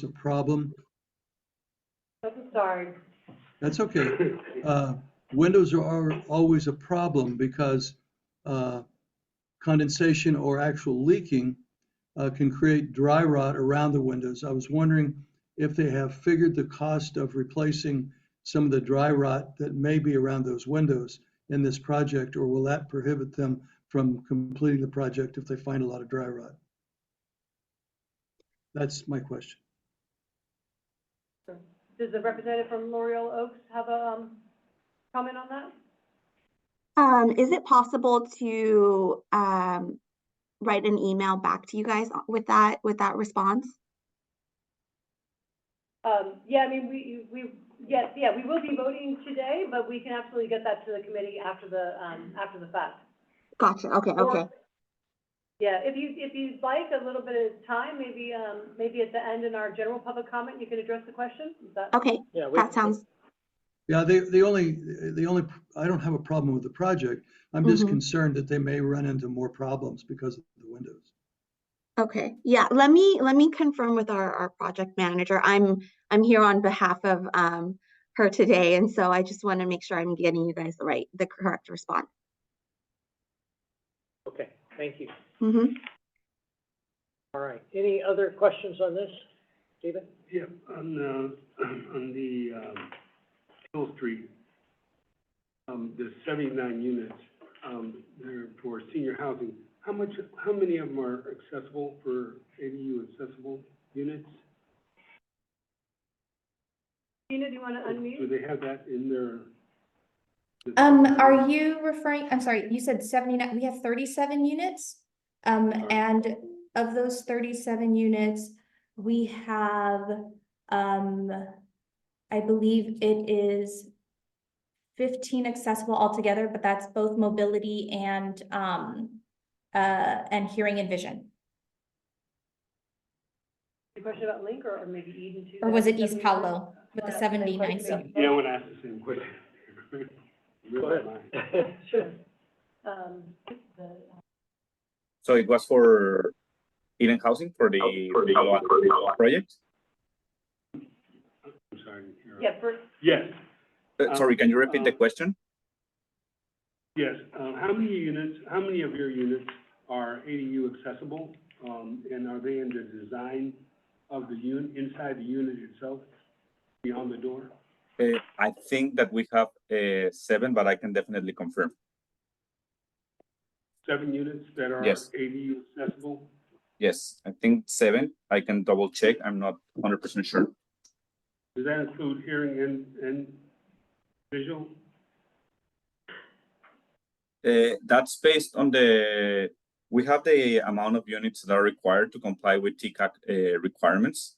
a problem. I'm sorry. That's okay. Windows are always a problem because condensation or actual leaking can create dry rot around the windows. I was wondering if they have figured the cost of replacing some of the dry rot that may be around those windows in this project, or will that prohibit them from completing the project if they find a lot of dry rot? That's my question. Does the representative from L'Oreal Oaks have a comment on that? Is it possible to write an email back to you guys with that response? Yeah, I mean, we will be voting today, but we can absolutely get that to the committee after the fact. Gotcha. Okay. Okay. Yeah, if you'd like a little bit of time, maybe at the end in our general public comment, you can address the question. Is that okay? Yeah, that sounds. Yeah, the only I don't have a problem with the project. I'm just concerned that they may run into more problems because of the windows. Okay. Yeah. Let me confirm with our project manager. I'm here on behalf of her today, and so I just want to make sure I'm getting you guys the correct response. Okay. Thank you. Mm-hmm. All right. Any other questions on this, Stephen? Yeah, on the Hill Street, the 79 units, they're for senior housing. How many of them are accessible for ADU accessible units? Gina, do you want to unmute? Do they have that in their? Are you referring, I'm sorry, you said 79, we have 37 units. And of those 37 units, we have, I believe it is 15 accessible altogether, but that's both mobility and hearing and vision. A question about Link or maybe Eden too? Or was it East Palo with the 79 seat? Yeah, I want to ask the same question. Go ahead. Sure. So it was for Eden Housing for the project? I'm sorry. Yeah. Yes. Sorry, can you repeat the question? Yes. How many of your units are ADU accessible? And are they in the design of the unit, inside the unit itself, beyond the door? I think that we have 7, but I can definitely confirm. 7 units that are Yes. ADU accessible? Yes, I think 7. I can double check. I'm not 100% sure. Does that include hearing and visual? That's based on we have the amount of units that are required to comply with TCAC requirements.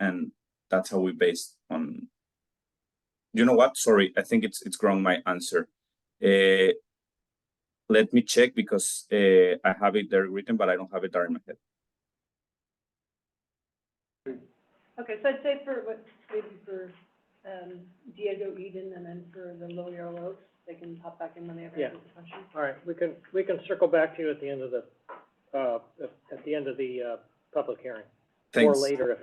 And that's how we based on, you know what? Sorry, I think it's wrong, my answer. Let me check because I have it there written, but I don't have it there in my head. Okay, so I'd say maybe for Diego Eden and then for the L'Oreal Oaks, they can pop back in when they have answered the question. All right. We can circle back to you at the end of the public hearing. Thanks. Or later if.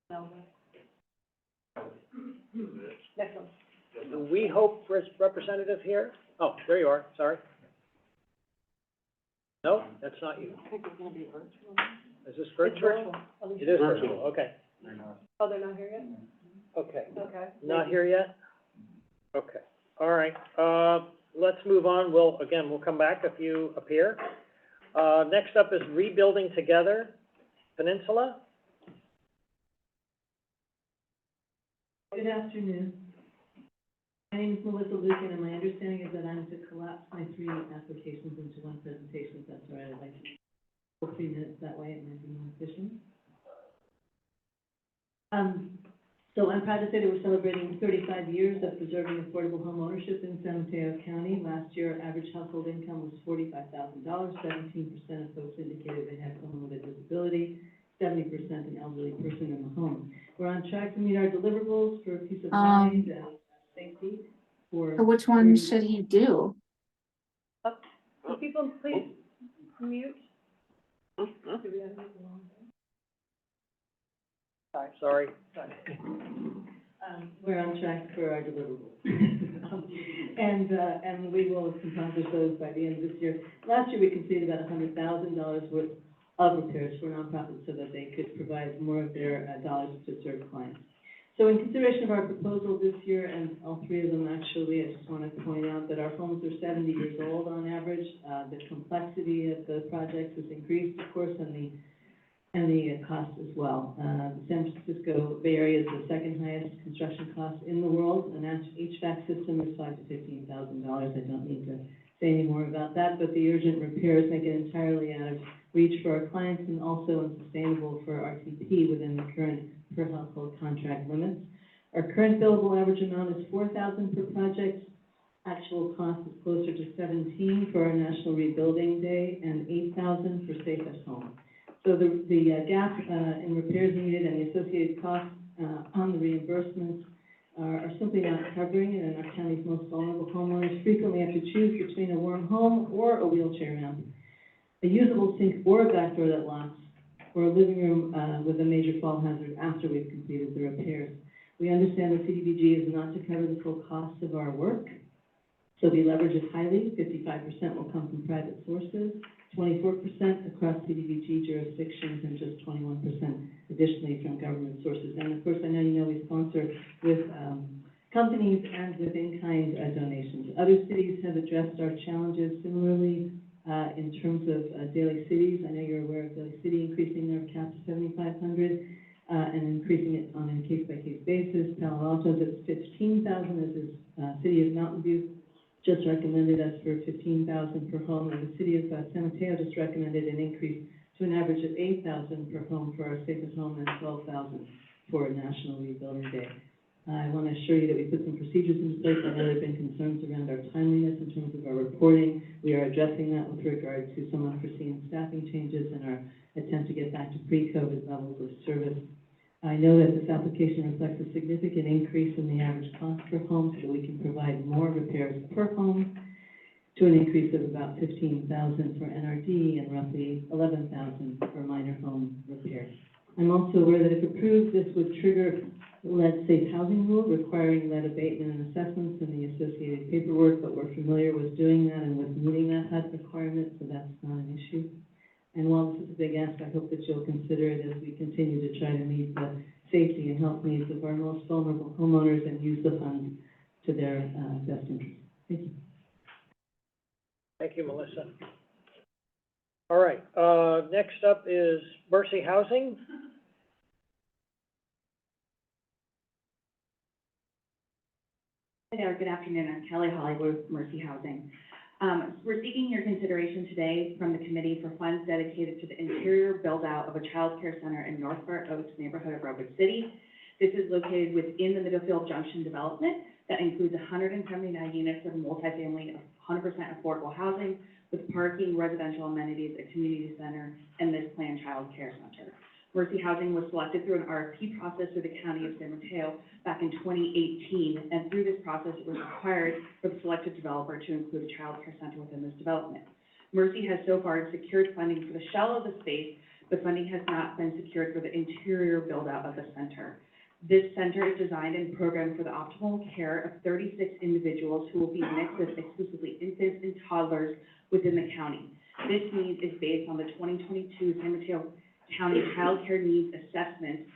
No. Next one. Do we hope for a representative here? Oh, there you are. Sorry. No, that's not you. I think it's going to be virtual. Is this It's virtual? virtual. It is virtual. Okay. Oh, they're not here yet? Okay. Okay. Not here yet? Okay. All right. Let's move on. We'll come back if you appear. Next up is Rebuilding Together Peninsula. Good afternoon. My name is Melissa Lucan, and my understanding is that I'm to collapse my 3 applications into one presentation. If that's all right, I'd like to go 3 minutes that way. It might be more efficient. So I'm proud to say that we're celebrating 35 years of preserving affordable home ownership in San Mateo County. Last year, average household income was $45,000. 17% of folks indicated they had someone with a disability, 70% an elderly person in the home. We're on track to meet our deliverables for peace of mind and safety. Which one should he do? Can people please mute? Do we have to move along? Sorry. We're on track for our deliverables. And we will accomplish those by the end of this year. Last year, we completed about $100,000 worth of repairs for nonprofits so that they could provide more of their dollars to serve clients. So in consideration of our proposal this year, and all three of them actually, I just want to point out that our homes are 70 years old on average. The complexity of the projects has increased, of course, and the cost as well. The San Francisco Bay Area is the second highest construction cost in the world. An HVAC system is $5,000 to $15,000. I don't need to say any more about that, but the urgent repairs make it entirely out of reach for our clients and also unsustainable for RTP within the current per household contract limits. Our current billable average amount is $4,000 per project. Actual cost is closer to $17,000 for our National Rebuilding Day and $8,000 for Safe at Home. So the gap in repairs needed and the associated costs on the reimbursements are simply not covering it, and our county's most vulnerable homeowners frequently have to choose between a warm home or a wheelchair ramp, a usable sink or a back door that locks, or a living room with a major fall hazard after we've completed the repairs. We understand that CDBG is not to cover the full cost of our work, so we leverage it highly. 55% will come from private sources, 24% across CDBG jurisdictions, and just 21% additionally from government sources. And of course, I know you know we sponsor with companies and with in-kind donations. Other cities have addressed our challenges similarly in terms of Daly Cities. I know you're aware of Daly City increasing their cap to 7,500 and increasing it on a case-by-case basis. Palo Alto's at 15,000, as is City of Mountain View just recommended us for 15,000 per home, and the City of San Mateo just recommended an increase to an average of 8,000 per home for our safest home and 12,000 for National Rebuilding Day. I want to assure you that we put some procedures in place. I know there have been concerns around our timeliness in terms of our reporting. We are addressing that with regard to some unforeseen staffing changes and our attempt to get back to pre-COVID levels of service. I know that this application reflects a significant increase in the average cost per home, so we can provide more repairs per home to an increase of about 15,000 for NRD and roughly 11,000 for minor home repairs. I'm also aware that if approved, this would trigger the lead safe housing rule requiring lead abatement and assessments and the associated paperwork, but we're familiar with doing that and with meeting that HUD requirement, so that's not an issue. And while this is a big ask, I hope that you'll consider it as we continue to try to meet the safety and health needs of our most vulnerable homeowners and use the funds to their best interest. Thank you. Thank you, Melissa. All right, next up is Mercy Housing. Hi there, good afternoon. I'm Kelly Hollywood, Mercy Housing. We're seeking your consideration today from the committee for funds dedicated to the interior build-out of a child care center in North Far Oaks neighborhood of Redwood City. This is located within the Middlefield Junction development that includes 179 units of multifamily, 100% affordable housing with parking, residential amenities, a community center, and this planned child care center. Mercy Housing was selected through an RFP process through the County of San Mateo back in 2018, and through this process, it was required for the selected developer to include a child care center within this development. Mercy has so far secured funding for the shell of the space, but funding has not been secured for the interior build-out of the center. This center is designed and programmed for the optimal care of 36 individuals who will be mixed with exclusively infants and toddlers within the county. This need is based on the 2022 San Mateo County Child Care Needs Assessment,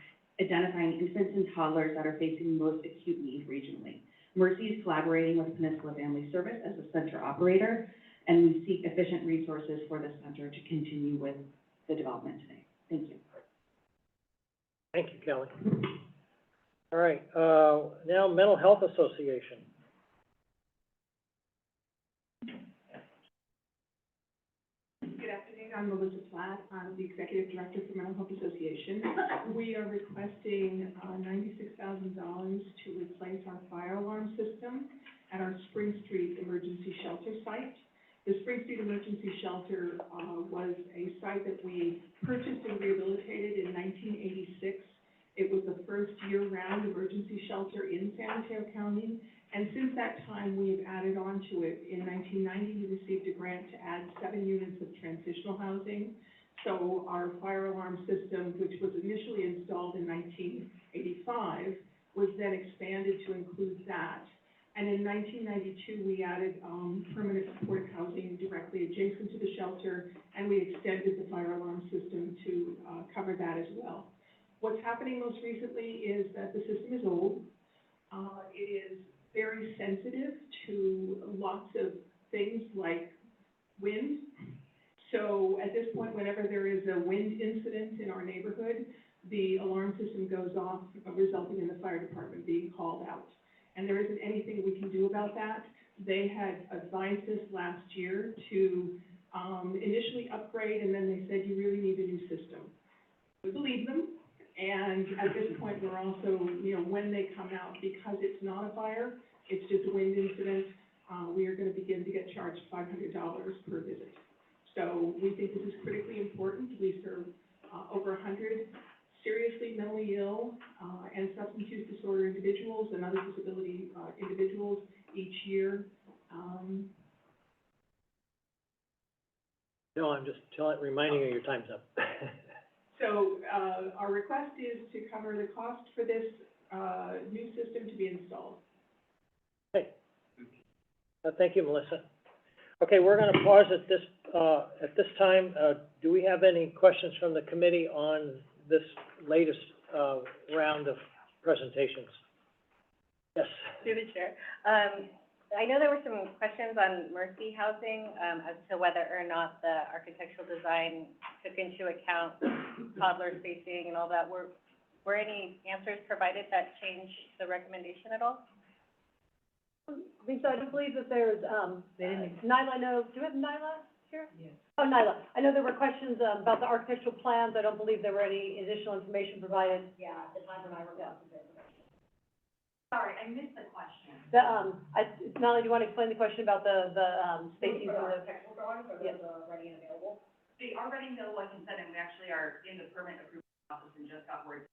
identifying infants and toddlers that are facing most acute need regionally. Mercy is collaborating with Peninsula Family Service as a center operator, and we seek efficient resources for the center to continue with the development today. Thank you. Thank you, Kelly. All right, now Mental Health Association. Good afternoon, I'm Melissa Platt. I'm the Executive Director for Mental Health Association. We are requesting $96,000 to replace our fire alarm system at our Spring Street Emergency Shelter site. The Spring Street Emergency Shelter was a site that we purchased and rehabilitated in 1986. It was the first year-round emergency shelter in San Mateo County. And since that time, we've added on to it. In 1990, we received a grant to add 7 units of transitional housing. So our fire alarm system, which was initially installed in 1985, was then expanded to include that. And in 1992, we added permanent supportive housing directly adjacent to the shelter, and we extended the fire alarm system to cover that as well. What's happening most recently is that the system is old. It is very sensitive to lots of things like wind. So at this point, whenever there is a wind incident in our neighborhood, the alarm system goes off, resulting in the fire department being called out. And there isn't anything we can do about that. They had advised us last year to initially upgrade, and then they said, you really need a new system. We believe them. And at this point, we're also, when they come out, because it's not a fire, it's just a wind incident, we are going to begin to get charged $500 per visit. So we think this is critically important. We serve over 100 seriously mentally ill and substance use disorder individuals and other disability individuals each year. No, I'm just reminding you your time's up. So our request is to cover the cost for this new system to be installed. Okay. Thank you, Melissa. Okay, we're going to pause at this time. Do we have any questions from the committee on this latest round of presentations? Yes. Through the chair. I know there were some questions on Mercy Housing as to whether or not the architectural design took into account toddler spacing and all that. Were any answers provided that changed the recommendation at all? Lisa, I don't believe that there's, Nyla, I know, do we have Nyla here? Yes. Oh, Nyla, I know there were questions about the architectural plans. I don't believe there were any additional information provided. Yeah, at the time when I requested the information. Sorry, I missed the question. Nyla, do you want to explain the question about the spacing For for the technical drawings, are those ready and available? They are ready and available, like you said, and we actually are in the permit approval process and just got word.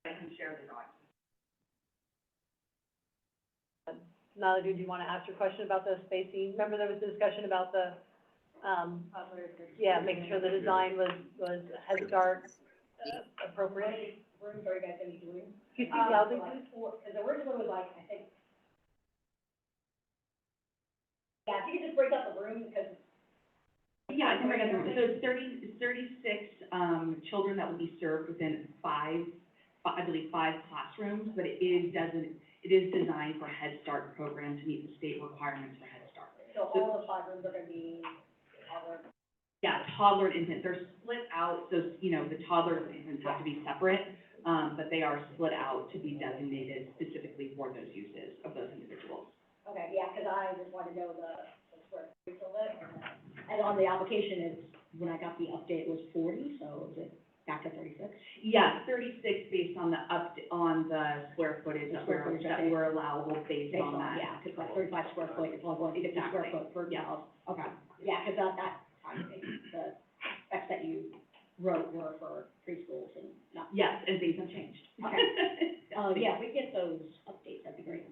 I can share the drawings. Nyla, do you want to ask your question about the spacing? Remember there was a discussion about the, making sure the design was Head Start appropriate? Rooms are you guys gonna be doing? Can you speak loudly, like, please? Because the original was like, I think. Yeah, if you could just break up the room, because. Yeah, I can break up the room. So it's 36 children that will be served within five classrooms, but it is designed for Head Start program to meet the state requirements for Head Start. So all the 5 rooms are gonna be toddler? Yeah, toddler and infant. They're split out, so, the toddlers and infants have to be separate, but they are split out to be designated specifically for those uses of those individuals. Okay, yeah, because I just want to know the square footage of it, and on the application, when I got the update, it was 40, so is it back to 36? Yeah, 36 based on the square footage that were allowable based on that. Yeah, because like 35 square foot, it's all going to 50 square foot per child. Okay. Yeah, because that the specs that you wrote were for preschools and not. Yes, and things have changed. Okay. Yeah, we get those updates, that'd be great.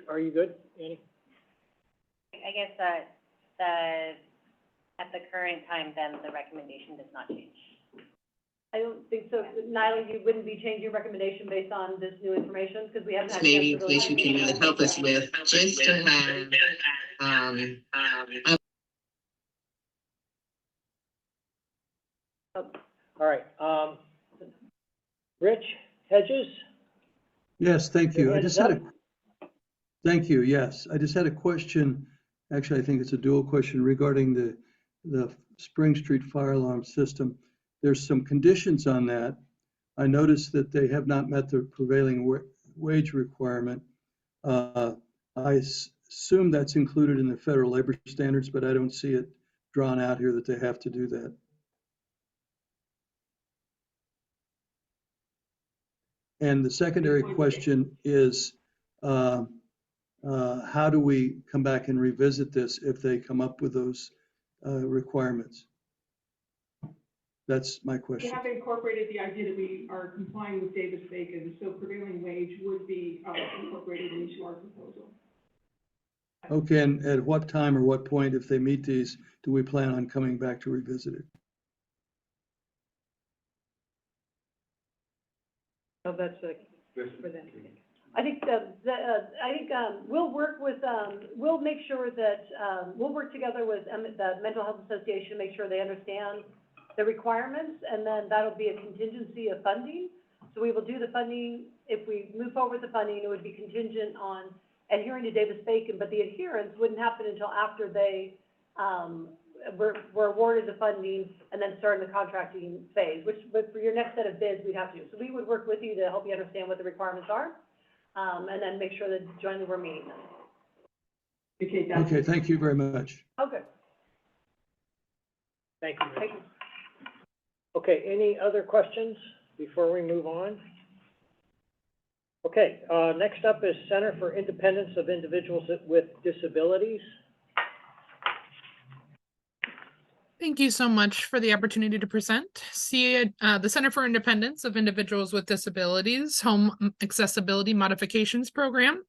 Are you good, Annie? I guess at the current time, then the recommendation does not change. I don't think so. Nyla, you wouldn't be changing your recommendation based on this new information, because we haven't had. Maybe place you can really help us with, just to have, All right, Rich Hedges? Yes, thank you. Your I hand just is had thank you, yes. I just had a question, actually, I think it's a dual question regarding the Spring Street fire alarm system. There's some conditions on that. I noticed that they have not met the prevailing wage requirement. I assume that's included in the federal labor standards, but I don't see it drawn out here that they have to do that. And the secondary question is, how do we come back and revisit this if they come up with those requirements? That's my We question. have incorporated the idea that we are complying with Davis-Bacon, so prevailing wage would be incorporated into our proposal. Okay, and at what time or what point, if they meet these, do we plan on coming back to revisit it? Oh, that's a, For them. I think we'll work with, we'll make sure that, we'll work together with the Mental Health Association, make sure they understand the requirements, and then that'll be a contingency of funding. So we will do the funding. If we move forward with the funding, it would be contingent on adhering to Davis-Bacon, but the adherence wouldn't happen until after they, were awarded the funding and then start in the contracting phase, which, but for your next set of bids, we'd have to do. So we would work with you to help you understand what the requirements are, and then make sure that jointly we're meeting them. Okay, thank you very much. Okay. thank you. Thank you. Okay, any other questions before we move on? Okay, next up is Center for Independence of Individuals with Disabilities. Thank you so much for the opportunity to present. The Center for Independence of Individuals with Disabilities Home Accessibility Modifications Program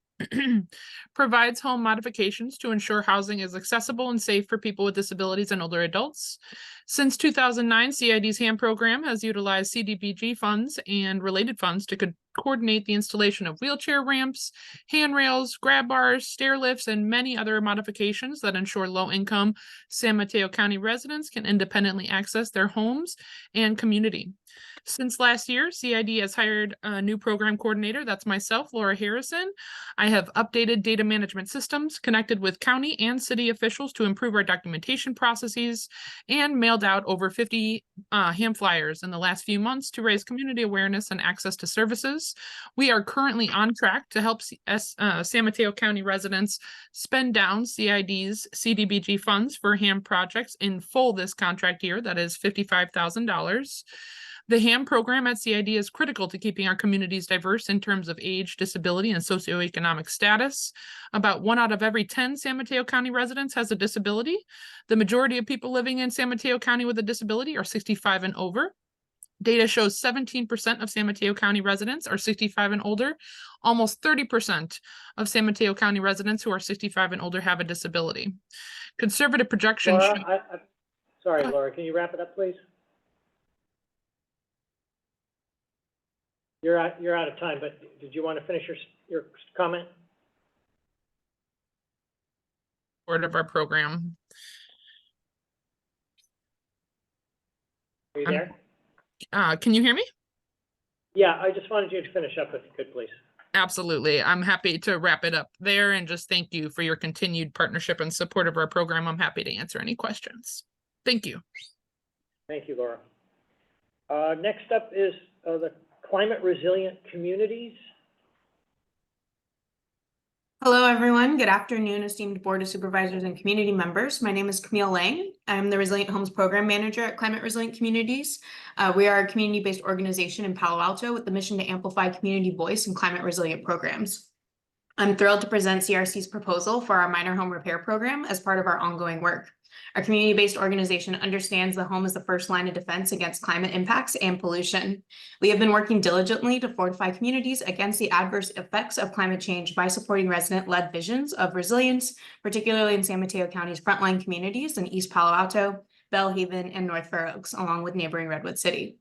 provides home modifications to ensure housing is accessible and safe for people with disabilities and older adults. Since 2009, CID's HAM program has utilized CDBG funds and related funds to coordinate the installation of wheelchair ramps, handrails, grab bars, stair lifts, and many other modifications that ensure low-income San Mateo County residents can independently access their homes and community. Since last year, CID has hired a new program coordinator. That's myself, Laura Harrison. I have updated data management systems, connected with county and city officials to improve our documentation processes, and mailed out over 50 HAM flyers in the last few months to raise community awareness and access to services. We are currently on track to help San Mateo County residents spend down CID's CDBG funds for HAM projects in full this contract year. That is $55,000. The HAM program at CID is critical to keeping our communities diverse in terms of age, disability, and socioeconomic status. About 1 out of every 10 San Mateo County residents has a disability. The majority of people living in San Mateo County with a disability are 65 and over. Data shows 17% of San Mateo County residents are 65 and older. Almost 30% of San Mateo County residents who are 65 and older have a disability. Conservative projections Laura, sorry, Laura, can you wrap it up, please? You're out of time, but did you want to finish your comment? Part of our program. Are you there? Can you hear me? Yeah, I just wanted you to finish up if you could, please. Absolutely. I'm happy to wrap it up there and just thank you for your continued partnership and support of our program. I'm happy to answer any questions. Thank you. Thank you, Laura. Next up is the Climate Resilient Communities. Hello, everyone. Good afternoon, esteemed Board of Supervisors and community members. My name is Camille Lang. I'm the Resilient Homes Program Manager at Climate Resilient Communities. We are a community-based organization in Palo Alto with the mission to amplify community voice in climate resilient programs. I'm thrilled to present CRC's proposal for our minor home repair program as part of our ongoing work. Our community-based organization understands the home is the first line of defense against climate impacts and pollution. We have been working diligently to fortify communities against the adverse effects of climate change by supporting resident-led visions of resilience, particularly in San Mateo County's frontline communities in East Palo Alto, Bellhaven, and North Fair Oaks, along with neighboring Redwood City.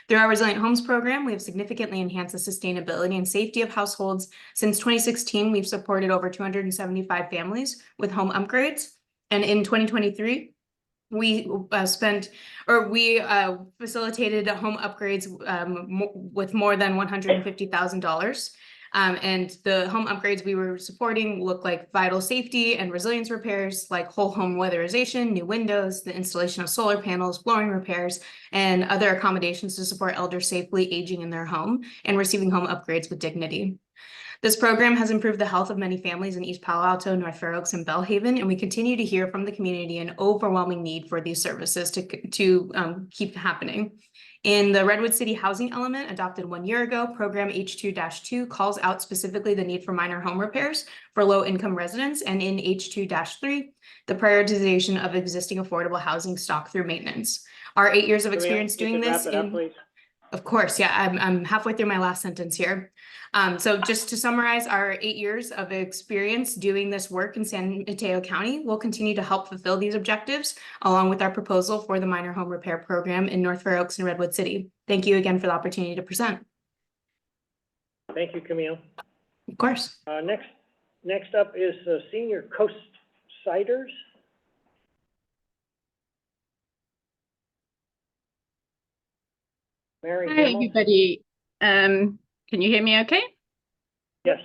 Through our Resilient Homes program, we have significantly enhanced the sustainability and safety of households. Since 2016, we've supported over 275 families with home upgrades. And in 2023, we facilitated home upgrades with more than $150,000. And the home upgrades we were supporting look like vital safety and resilience repairs, like whole home weatherization, new windows, the installation of solar panels, flooring repairs, and other accommodations to support elders safely aging in their home and receiving home upgrades with dignity. This program has improved the health of many families in East Palo Alto, North Fair Oaks, and Bellhaven, and we continue to hear from the community an overwhelming need for these services to keep happening. In the Redwood City housing element adopted 1 year ago, program H2-2 calls out specifically the need for minor home repairs for low-income residents, and in H2-3, the prioritization of existing affordable housing stock through maintenance. Our 8 years of experience doing this Of course, yeah, I'm halfway through my last sentence here. So just to summarize, our 8 years of experience doing this work in San Mateo County will continue to help fulfill these objectives, along with our proposal for the minor home repair program in North Fair Oaks and Redwood City. Thank you again for the opportunity to present. Thank you, Camille. Of course. Next up is Senior Coast Siders. Mary Hi, Hamilton. everybody. Can you hear me okay? Yes.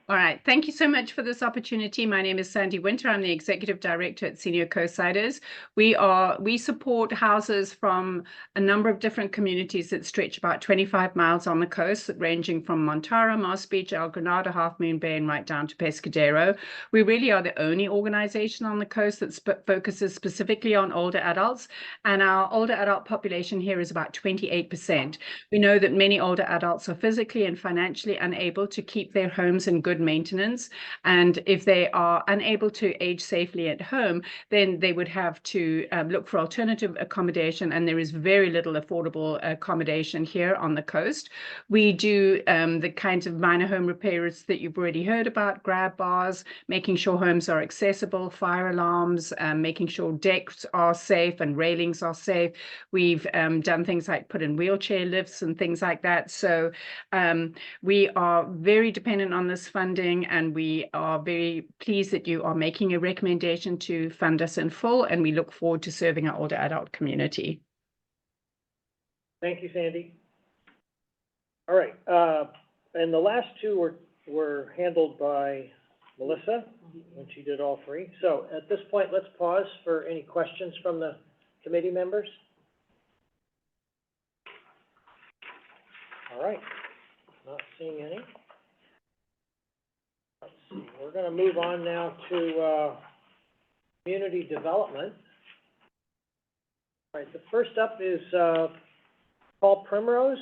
All right. Thank you so much for this opportunity. My name is Sandy Winter. I'm the Executive Director at Senior Coastsiders. We support houses from a number of different communities that stretch about 25 miles on the coast, ranging from Montara, Moss Beach, El Granada, Half Moon Bay, and right down to Pescadero. We really are the only organization on the coast that focuses specifically on older adults, and our older adult population here is about 28%. We know that many older adults are physically and financially unable to keep their homes in good maintenance, and if they are unable to age safely at home, then they would have to look for alternative accommodation, and there is very little affordable accommodation here on the coast. We do the kinds of minor home repairs that you've already heard about: grab bars, making sure homes are accessible, fire alarms, making sure decks are safe and railings are safe. We've done things like put in wheelchair lifts and things like that. So we are very dependent on this funding, and we are very pleased that you are making a recommendation to fund us in full, and we look forward to serving our older adult community. Thank you, Sandy. All right, and the last two were handled by Melissa when she did all three. So at this point, let's pause for any questions from the committee members. All right, not seeing any. Let's see, we're going to move on now to community development. All right, the first up is Paul Primrose.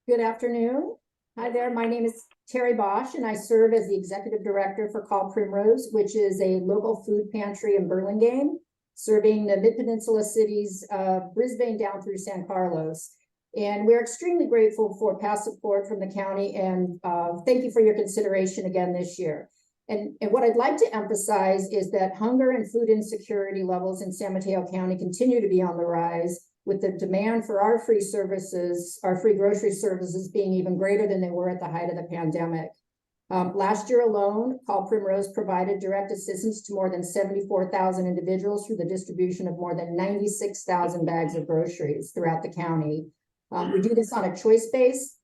Good afternoon. Hi there, my name is Terry Bosch, and I serve as the Executive Director for Call Primrose, which is a local food pantry in Burlingame, serving the Mid-Peninsula cities of Brisbane down through San Carlos. And we're extremely grateful for past support from the county, and thank you for your consideration again this year. And what I'd like to emphasize is that hunger and food insecurity levels in San Mateo County continue to be on the rise, with the demand for our free services, our free grocery services, being even greater than they were at the height of the pandemic. Last year alone, Call Primrose provided direct assistance to more than 74,000 individuals through the distribution of more than 96,000 bags of groceries throughout the county. We do this on a choice-based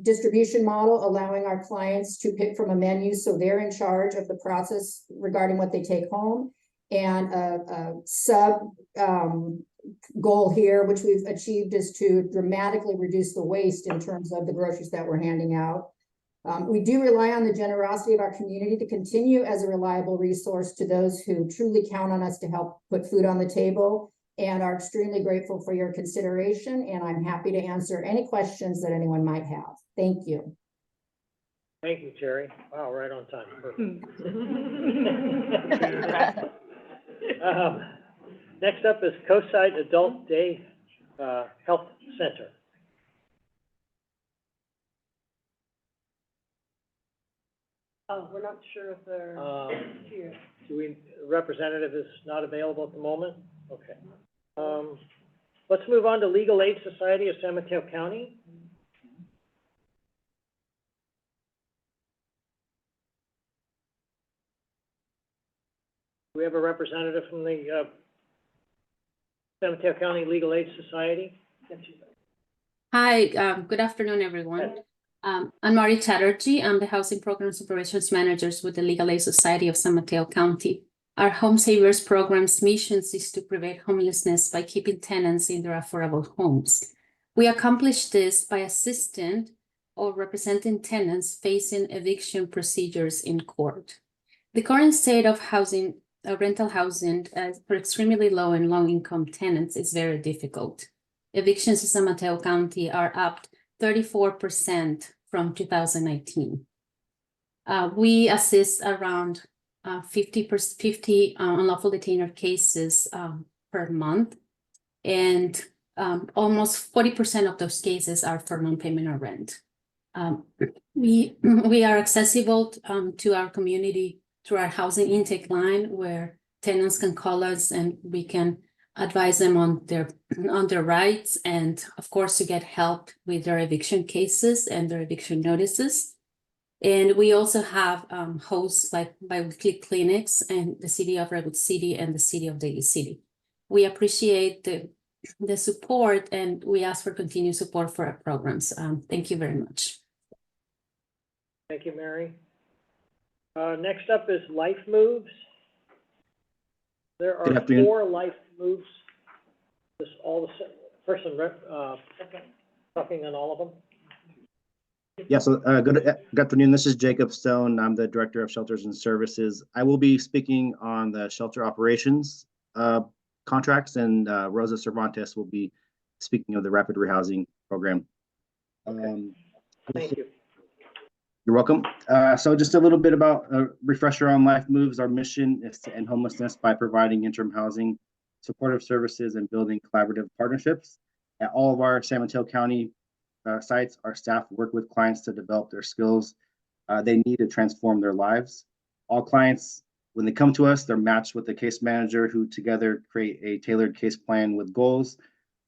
distribution model, allowing our clients to pick from a menu, so they're in charge of the process regarding what they take home. And a sub goal here, which we've achieved, is to dramatically reduce the waste in terms of the groceries that we're handing out. We do rely on the generosity of our community to continue as a reliable resource to those who truly count on us to help put food on the table, and are extremely grateful for your consideration, and I'm happy to answer any questions that anyone might have. Thank you. Thank you, Terry. Wow, right on time. Perfect. Next up is Coastside Adult Day Health Center. Oh, we're not sure if they're here. Representative is not available at the moment? Okay. Let's move on to Legal Aid Society of San Mateo County. Do we have a representative from the San Mateo County Legal Aid Society? Hi, good afternoon, everyone. I'm Mari Chatterjee. I'm the Housing Program Operations Manager with the Legal Aid Society of San Mateo County. Our Home Savers Program's mission is to prevent homelessness by keeping tenants in their affordable homes. We accomplish this by assisting or representing tenants facing eviction procedures in court. The current state of housing, rental housing for extremely low and low-income tenants is very difficult. Evictions in San Mateo County are up 34% from 2019. We assist around 50 unlawful detainer cases per month, and almost 40% of those cases are for non-payment of rent. We are accessible to our community through our housing intake line, where tenants can call us and we can advise them on their rights, and of course to get help with their eviction cases and their eviction notices. And we also have hosts like biweekly clinics in the city of Redwood City and the city of Daly City. We appreciate the support, and we ask for continued support for our programs. Thank you very much. Thank you, Mary. Next up is Life Moves. There are 4 Life Moves. This all the person talking on all of them. Yeah, so good afternoon. This is Jacob Stone. I'm the Director of Shelters and Services. I will be speaking on the shelter operations contracts, and Rosa Cervantes will be speaking of the rapid rehousing program. Thank you. You're welcome. So just a little bit about a refresher on Life Moves. Our mission is to end homelessness by providing interim housing, supportive services, and building collaborative partnerships. At all of our San Mateo County sites, our staff work with clients to develop their skills they need to transform their lives. All clients, when they come to us, they're matched with a case manager who together create a tailored case plan with goals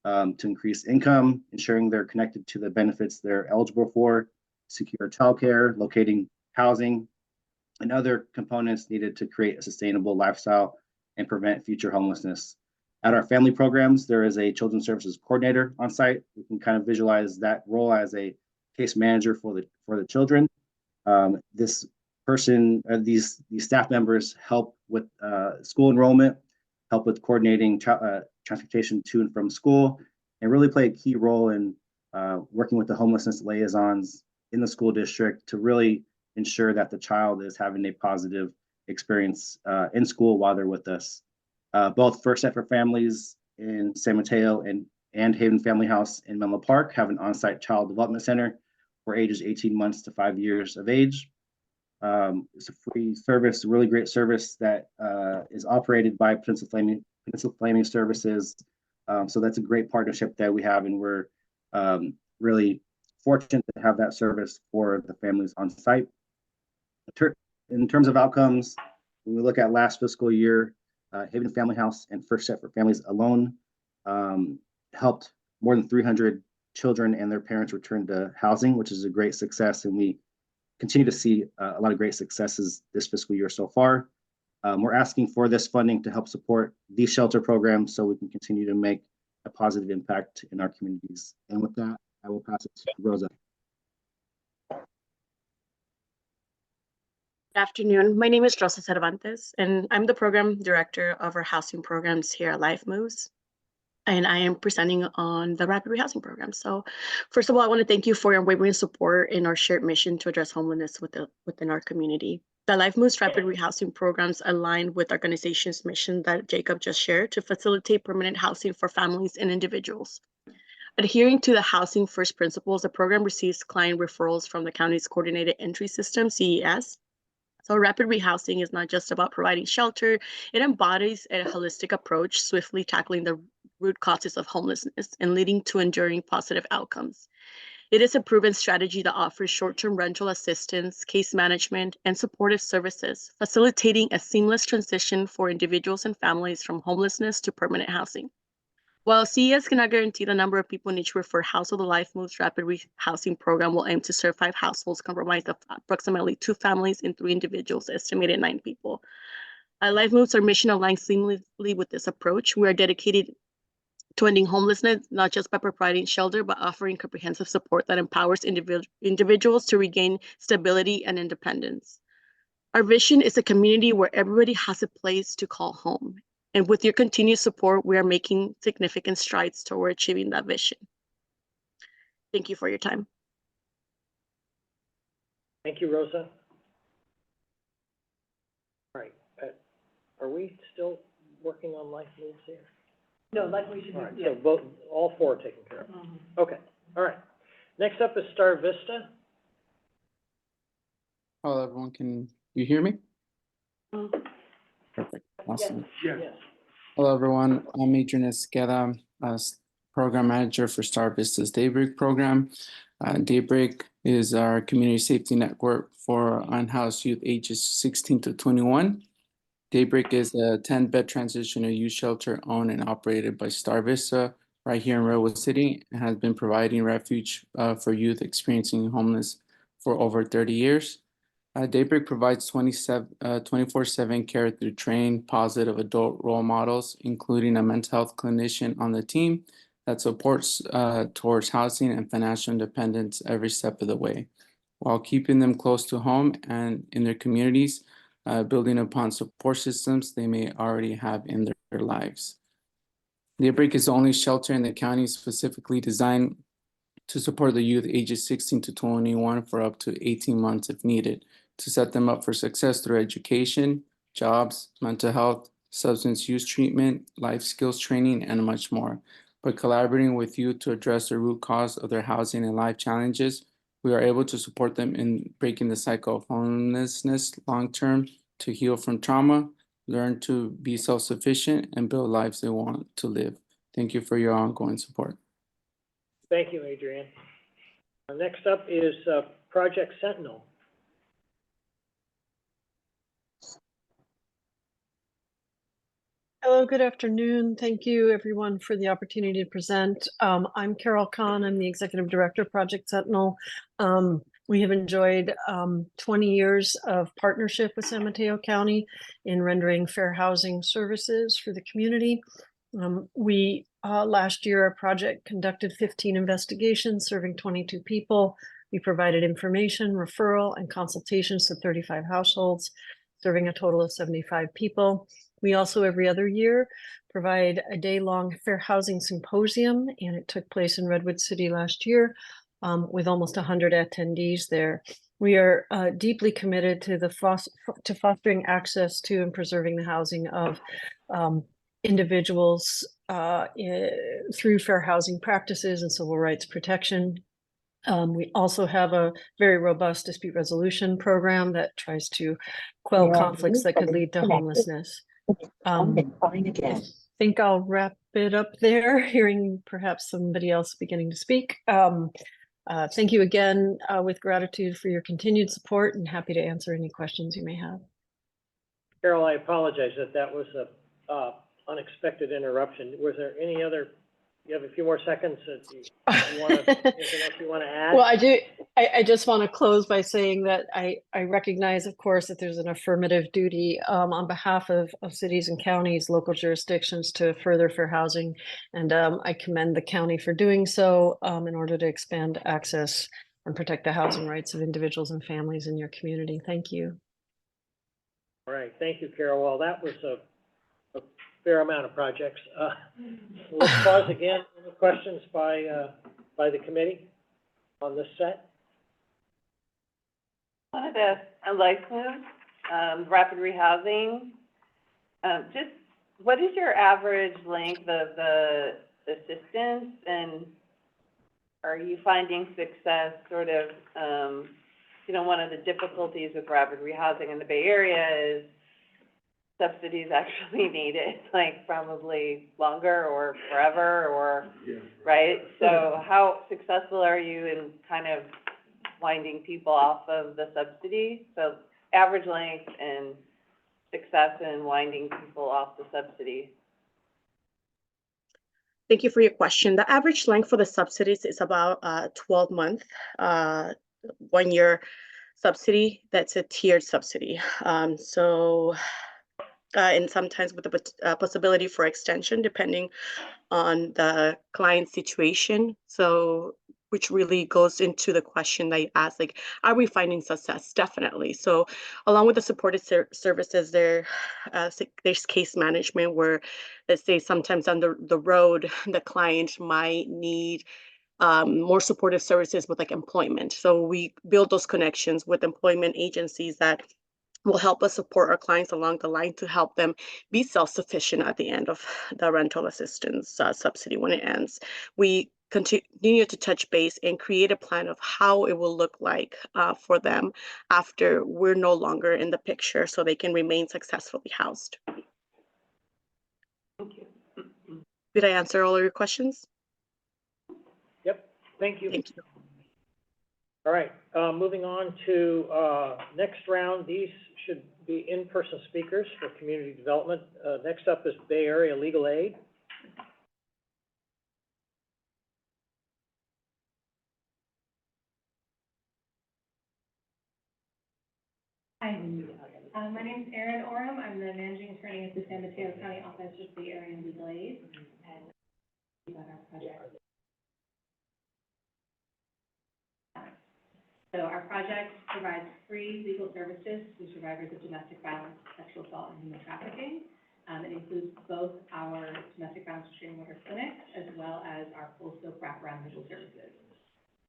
to increase income, ensuring they're connected to the benefits they're eligible for, secure childcare, locating housing, and other components needed to create a sustainable lifestyle and prevent future homelessness. At our family programs, there is a children's services coordinator on site. We can kind of visualize that role as a case manager for the children. This person, these staff members help with school enrollment, help with coordinating transportation to and from school, and really play a key role in working with the homelessness liaisons in the school district to really ensure that the child is having a positive experience in school while they're with us. Both First Step for Families in San Mateo and Haven Family House in Menlo Park have an on-site child development center for ages 18 months to 5 years of age. It's a free service, a really great service that is operated by Peninsula Flaming Services. So that's a great partnership that we have, and we're really fortunate to have that service for the families on site. In terms of outcomes, when we look at last fiscal year, Haven Family House and First Step for Families alone helped more than 300 children and their parents return to housing, which is a great success. And we continue to see a lot of great successes this fiscal year so far. We're asking for this funding to help support these shelter programs so we can continue to make a positive impact in our communities. And with that, I will pass it to Rosa. Good afternoon. My name is Rosa Cervantes, and I'm the program director of our housing programs here at Life Moves. And I am presenting on the rapid rehousing program. So first of all, I want to thank you for your unwavering support in our shared mission to address homelessness within our community. The Life Moves rapid rehousing programs align with our organization's mission that Jacob just shared to facilitate permanent housing for families and individuals. Adhering to the Housing First principles, the program receives client referrals from the county's coordinated entry system, CES. So rapid rehousing is not just about providing shelter, it embodies a holistic approach, swiftly tackling the root causes of homelessness and leading to enduring positive outcomes. It is a proven strategy that offers short-term rental assistance, case management, and supportive services, facilitating a seamless transition for individuals and families from homelessness to permanent housing. While CES cannot guarantee the number of people in each referred household, the Life Moves rapid rehousing program will aim to serve 5 households comprised of approximately 2 families and 3 individuals, estimated 9 people. Life Moves, our mission aligns seamlessly with this approach. We are dedicated to ending homelessness, not just by providing shelter, but offering comprehensive support that empowers individuals to regain stability and independence. Our vision is a community where everybody has a place to call home. And with your continued support, we are making significant strides toward achieving that vision. Thank you for your time. Thank you, Rosa. All right, are we still working on life moves here? No, like we should All do, right, yeah. so all four are taken care of. Okay, all right. Next up is Star Vista. Hello, everyone. Can you hear me? Perfect. Awesome. Yes. Hello, everyone. I'm Adrian Esqueda, Program Manager for Star Vista's Daybreak program. Daybreak is our community safety network for unhoused youth ages 16 to 21. Daybreak is a 10-bed transitional youth shelter owned and operated by Star Vista right here in Redwood City and has been providing refuge for youth experiencing homeless for over 30 years. Daybreak provides 24/7 care through trained, positive adult role models, including a mental health clinician on the team that supports towards housing and financial independence every step of the way, while keeping them close to home and in their communities, building upon support systems they may already have in their lives. Daybreak is the only shelter in the county specifically designed to support the youth ages 16 to 21 for up to 18 months if needed, to set them up for success through education, jobs, mental health, substance use treatment, life skills training, and much more. By collaborating with youth to address the root cause of their housing and life challenges, we are able to support them in breaking the cycle of homelessness long-term, to heal from trauma, learn to be self-sufficient, and build lives they want to live. Thank you for your ongoing support. Thank you, Adrian. Next up is Project Sentinel. Hello, good afternoon. Thank you, everyone, for the opportunity to present. I'm Carol Kahn. I'm the Executive Director of Project Sentinel. We have enjoyed 20 years of partnership with San Mateo County in rendering fair housing services for the community. Last year, our project conducted 15 investigations serving 22 people. We provided information, referral, and consultations to 35 households, serving a total of 75 people. We also, every other year, provide a day-long fair housing symposium, and it took place in Redwood City last year with almost 100 attendees there. We are deeply committed to fostering access to and preserving the housing of individuals through fair housing practices and civil rights protection. We also have a very robust dispute resolution program that tries to quell conflicts that could lead to homelessness. I think I'll wrap it up there, hearing perhaps somebody else beginning to speak. Thank you again with gratitude for your continued support, and happy to answer any questions you may have. Carol, I apologize that was a unexpected interruption. Was there any other? You have a few more seconds. You want to, anything else you want to add? Well, I do. I just want to close by saying that I recognize, of course, that there's an affirmative duty on behalf of cities and counties, local jurisdictions, to further fair housing. And I commend the county for doing so in order to expand access and protect the housing rights of individuals and families in your community. Thank you. All right. Thank you, Carol. Well, that was a fair amount of projects. Let's pause again. Any questions by the committee on this set? One of the life moves, rapid rehousing. Just what is your average length of the assistance, and are you finding success? Sort of, one of the difficulties with rapid rehousing in the Bay Area is subsidies actually needed, like probably longer or forever, or, right? So how successful are you in kind of winding people off of the subsidy? So average length and success in winding people off the subsidy. Thank you for your question. The average length for the subsidies is about 12 months, 1 year subsidy. That's a tiered subsidy. And sometimes with the possibility for extension, depending on the client's situation. So, which really goes into the question that you asked, like, are we finding success? Definitely. So, along with the supported services, there's case management where, let's say, sometimes on the road, the client might need more supportive services with like employment. So we build those connections with employment agencies that will help us support our clients along the line to help them be self-sufficient at the end of the rental assistance subsidy when it ends. We continue to touch base and create a plan of how it will look like for them after we're no longer in the picture so they can remain successfully housed. Thank you. Did I answer all of your questions? Yep, thank you. Thank you. All right, moving on to next round. These should be in-person speakers for community development. Next up is Bay Area Legal Aid. Hi, my name is Erin Oram. I'm the managing attorney at the San Mateo County Office of the Area Legal Aid, and about our project. So our project provides free legal services to survivors of domestic violence, sexual assault, and human trafficking. It includes both our domestic violence restraining order clinics as well as our full scope wraparound legal services.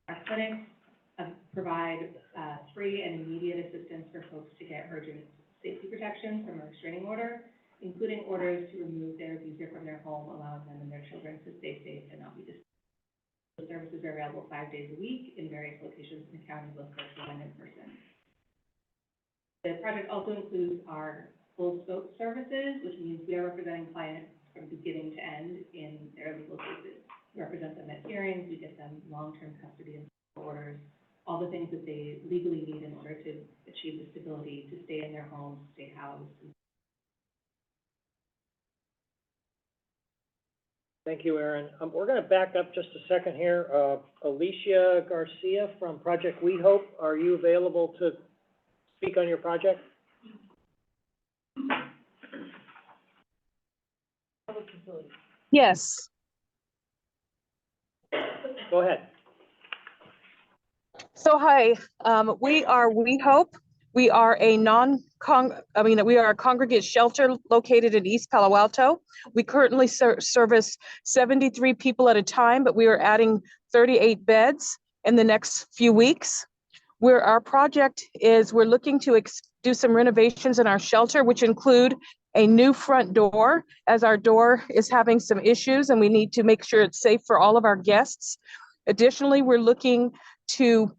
Our clinics provide free and immediate assistance for folks to get urgent safety protection from a restraining order, including orders to remove their abuser from their home, allowing them and their children to stay safe and not be disturbed. The services are available 5 days a week in various locations in the county, both virtual and in person. The project also includes our full scope services, which means we are representing clients from beginning to end in their legal cases. We represent them at hearings, we get them long-term custody and orders, all the things that they legally need in order to achieve the stability to stay in their homes, stay housed. Thank you, Erin. We're going to back up just a second here. Alicia Garcia from Project We Hope, are you available to speak on your project? Yes. Go ahead. So hi, we are We Hope. We are a we are a congregate shelter located in East Palo Alto. We currently service 73 people at a time, but we are adding 38 beds in the next few weeks. Where our project is, we're looking to do some renovations in our shelter, which include a new front door, as our door is having some issues and we need to make sure it's safe for all of our guests. Additionally, we're looking to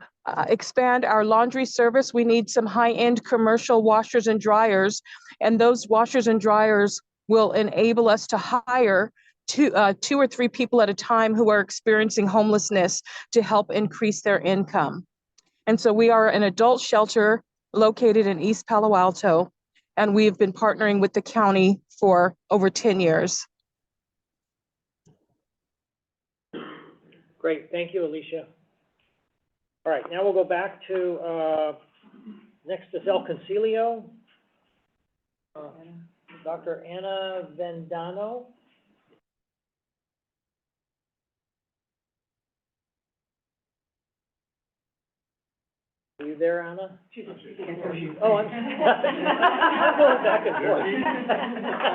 expand our laundry service. We need some high-end commercial washers and dryers, and those washers and dryers will enable us to hire two or three people at a time who are experiencing homelessness to help increase their income. And so we are an adult shelter located in East Palo Alto, and we've been partnering with the county for over 10 years. Great, thank you, Alicia. All right, now we'll go back to, next is El Concilio. Dr. Anna Vendano. Are you there, Anna? Oh, I'm going back and forth.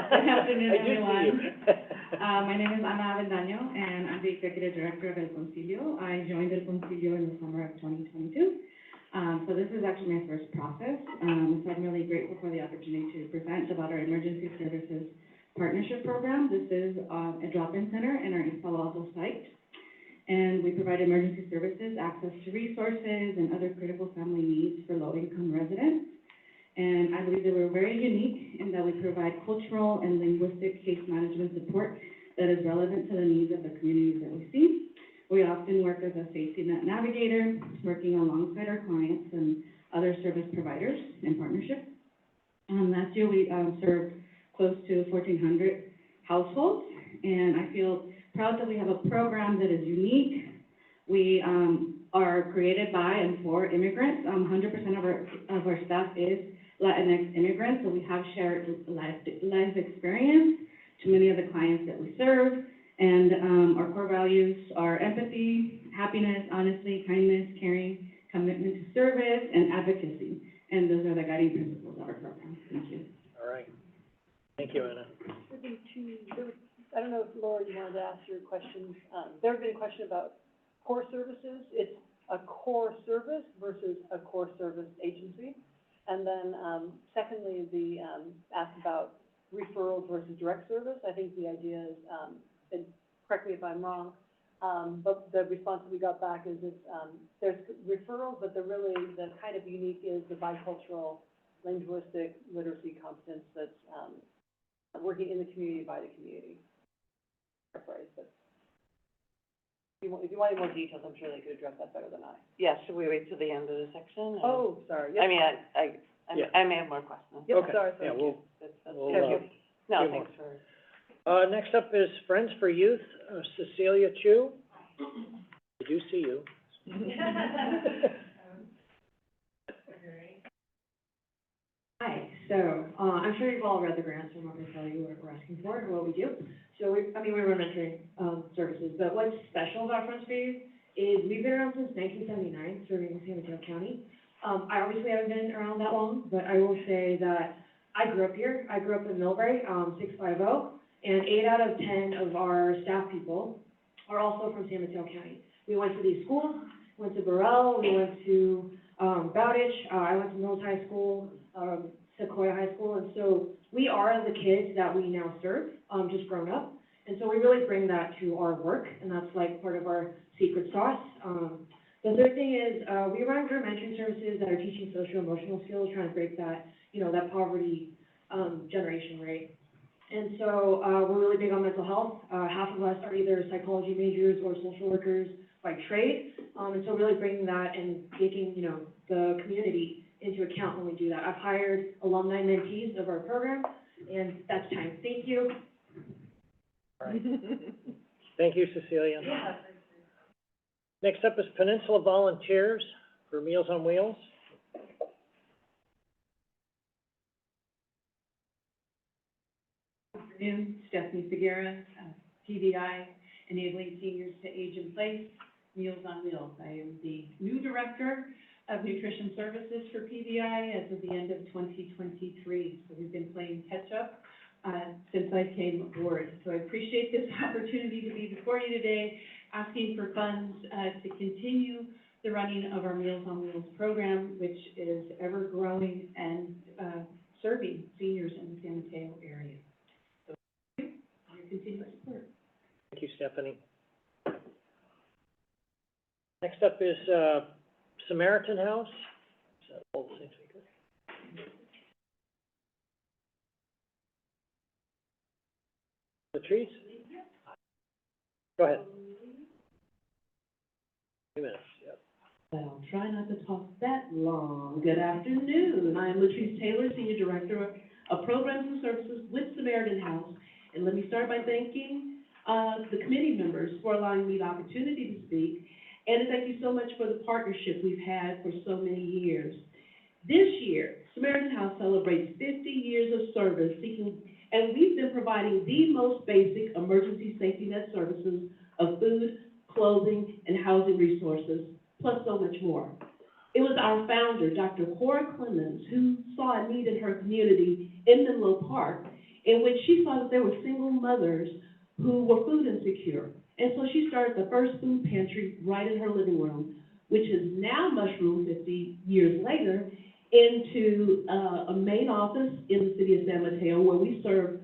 Good afternoon, I do see everyone. you. My name is Ana Avendaño, and I'm the Executive Director of El Concilio. I joined El Concilio in the summer of 2022. So this is actually my first process. So I'm really grateful for the opportunity to present about our Emergency Services Partnership Program. This is a drop-in center in our East Palo Alto site. And we provide emergency services, access to resources, and other critical family needs for low-income residents. And I believe that we're very unique in that we provide cultural and linguistic case management support that is relevant to the needs of the communities that we see. We often work as a safety net navigator, working alongside our clients and other service providers in partnership. Last year, we served close to 1,400 households, and I feel proud that we have a program that is unique. We are created by and for immigrants. 100% of our staff is Latinx immigrants, so we have shared life experience to many of the clients that we serve. And our core values are empathy, happiness, honesty, kindness, caring, commitment to service, and advocacy. And those are the guiding principles of our program. Thank you. All right. Thank you, Anna. I don't know if, Laura, you wanted to ask your questions. There had been a question about core services. It's a core service versus a core service agency. And then, secondly, the, asked about referrals versus direct service. I think the idea is, and correct me if I'm wrong, but the response we got back is it's, there's referrals, but the kind of unique is the bicultural linguistic literacy competence that's, working in the community by the community. Phrase, but if you want any more details, I'm sure they could address that better than I. Yeah, should we wait till the end of the section? or- Oh, sorry. I mean, Yeah. I may have more questions. Yep, Okay. sorry, Yeah, thank we'll, you. we'll, No, few thanks for. next up is Friends for Youth, Cecilia Chu. I do see you. Hi, so, I'm sure you've all read the grant, so I'm not gonna tell you what we're asking for or what we do. So we run mentoring, services, but what's special about Friends for Youth is we've been around since 1979, serving San Mateo County. I obviously haven't been around that long, but I will say that I grew up here. I grew up in Millbrae, 650, and 8 out of 10 of our staff people are also from San Mateo County. We went to these schools, went to Burrell, we went to, Bowditch, I went to Mills High School, Sequoia High School, and so we are the kids that we now serve, just grown up. And so we really bring that to our work, and that's like part of our secret sauce. The third thing is, we run group mentoring services that are teaching social-emotional skills, trying to break that, that poverty, generation rate. And so, we're really big on mental health. Half of us are either psychology majors or social workers by trade. And so really bringing that and taking, the community into account when we do that. I've hired alumni mentees of our program, and that's time. Thank you. All right. Thank you, Cecilia. Yeah. Next up is Peninsula Volunteers for Meals on Wheels. Good afternoon, Stephanie Figueroa, PBI, Enabling Seniors to Age in Place, Meals on Wheels. I am the new Director of Nutrition Services for PBI as of the end of 2023. So we've been playing catch up since I came aboard. So I appreciate this opportunity to be before you today, asking for funds to continue the running of our Meals on Wheels program, which is ever growing and serving seniors in the San Mateo area. So thank you for your continued support. Thank you, Stephanie. Next up is Samaritan House. Is that all the same speaker? Latrice? Go ahead. 2 minutes, yep. I'll try not to talk that long. Good afternoon. I am Latrice Taylor, Senior Director of Programs and Services with Samaritan House. And let me start by thanking the committee members for allowing me the opportunity to speak. And thank you so much for the partnership we've had for so many years. This year, Samaritan House celebrates 50 years of service and we've been providing the most basic emergency safety net services of food, clothing, and housing resources, plus so much more. It was our founder, Dr. Cora Clemens, who saw a need in her community in Menlo Park, in which she saw that there were single mothers who were food insecure. And so she started the first food pantry right in her living room, which has now mushroomed 50 years later into a main office in the city of San Mateo, where we serve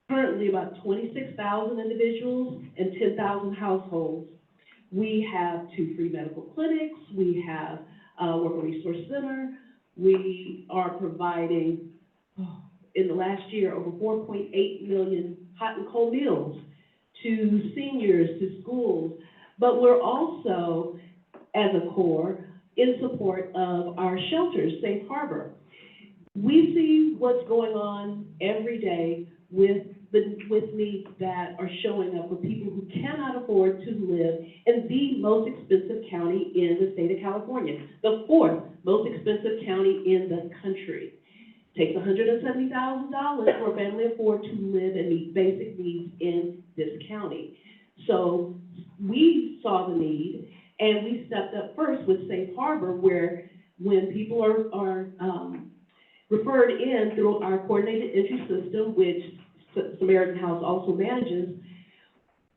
currently about 26,000 individuals and 10,000 households. We have 2 free medical clinics. We have a worker resource center. We are providing, in the last year, over 4.8 million hot and cold meals to seniors, to schools. But we're also, as a core, in support of our shelters, Safe Harbor. We see what's going on every day with needs that are showing up for people who cannot afford to live in the most expensive county in the state of California, the 4th most expensive county in the country. It takes $170,000 for a family to afford to live and meet basic needs in this county. So we saw the need, and we stepped up first with Safe Harbor, where when people are referred in through our coordinated entry system, which Samaritan House also manages,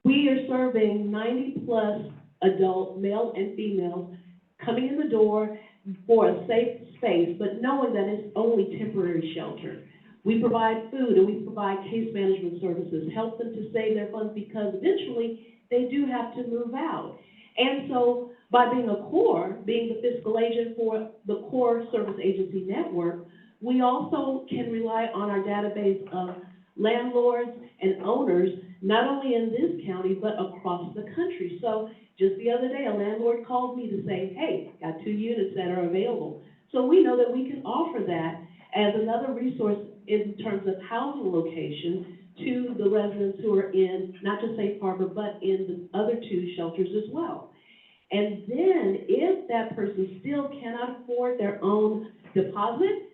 we are serving 90+ adult, male and females, coming in the door for a safe space, but knowing that it's only temporary shelter. We provide food and we provide case management services, help them to save their funds because eventually they do have to move out. And so by being a core, being the fiscal agent for the core service agency network, we also can rely on our database of landlords and owners, not only in this county, but across the country. So just the other day, a landlord called me to say, hey, got 2 units that are available. So we know that we can offer that as another resource in terms of housing location to the residents who are in, not just Safe Harbor, but in the other 2 shelters as well. And then if that person still cannot afford their own deposit,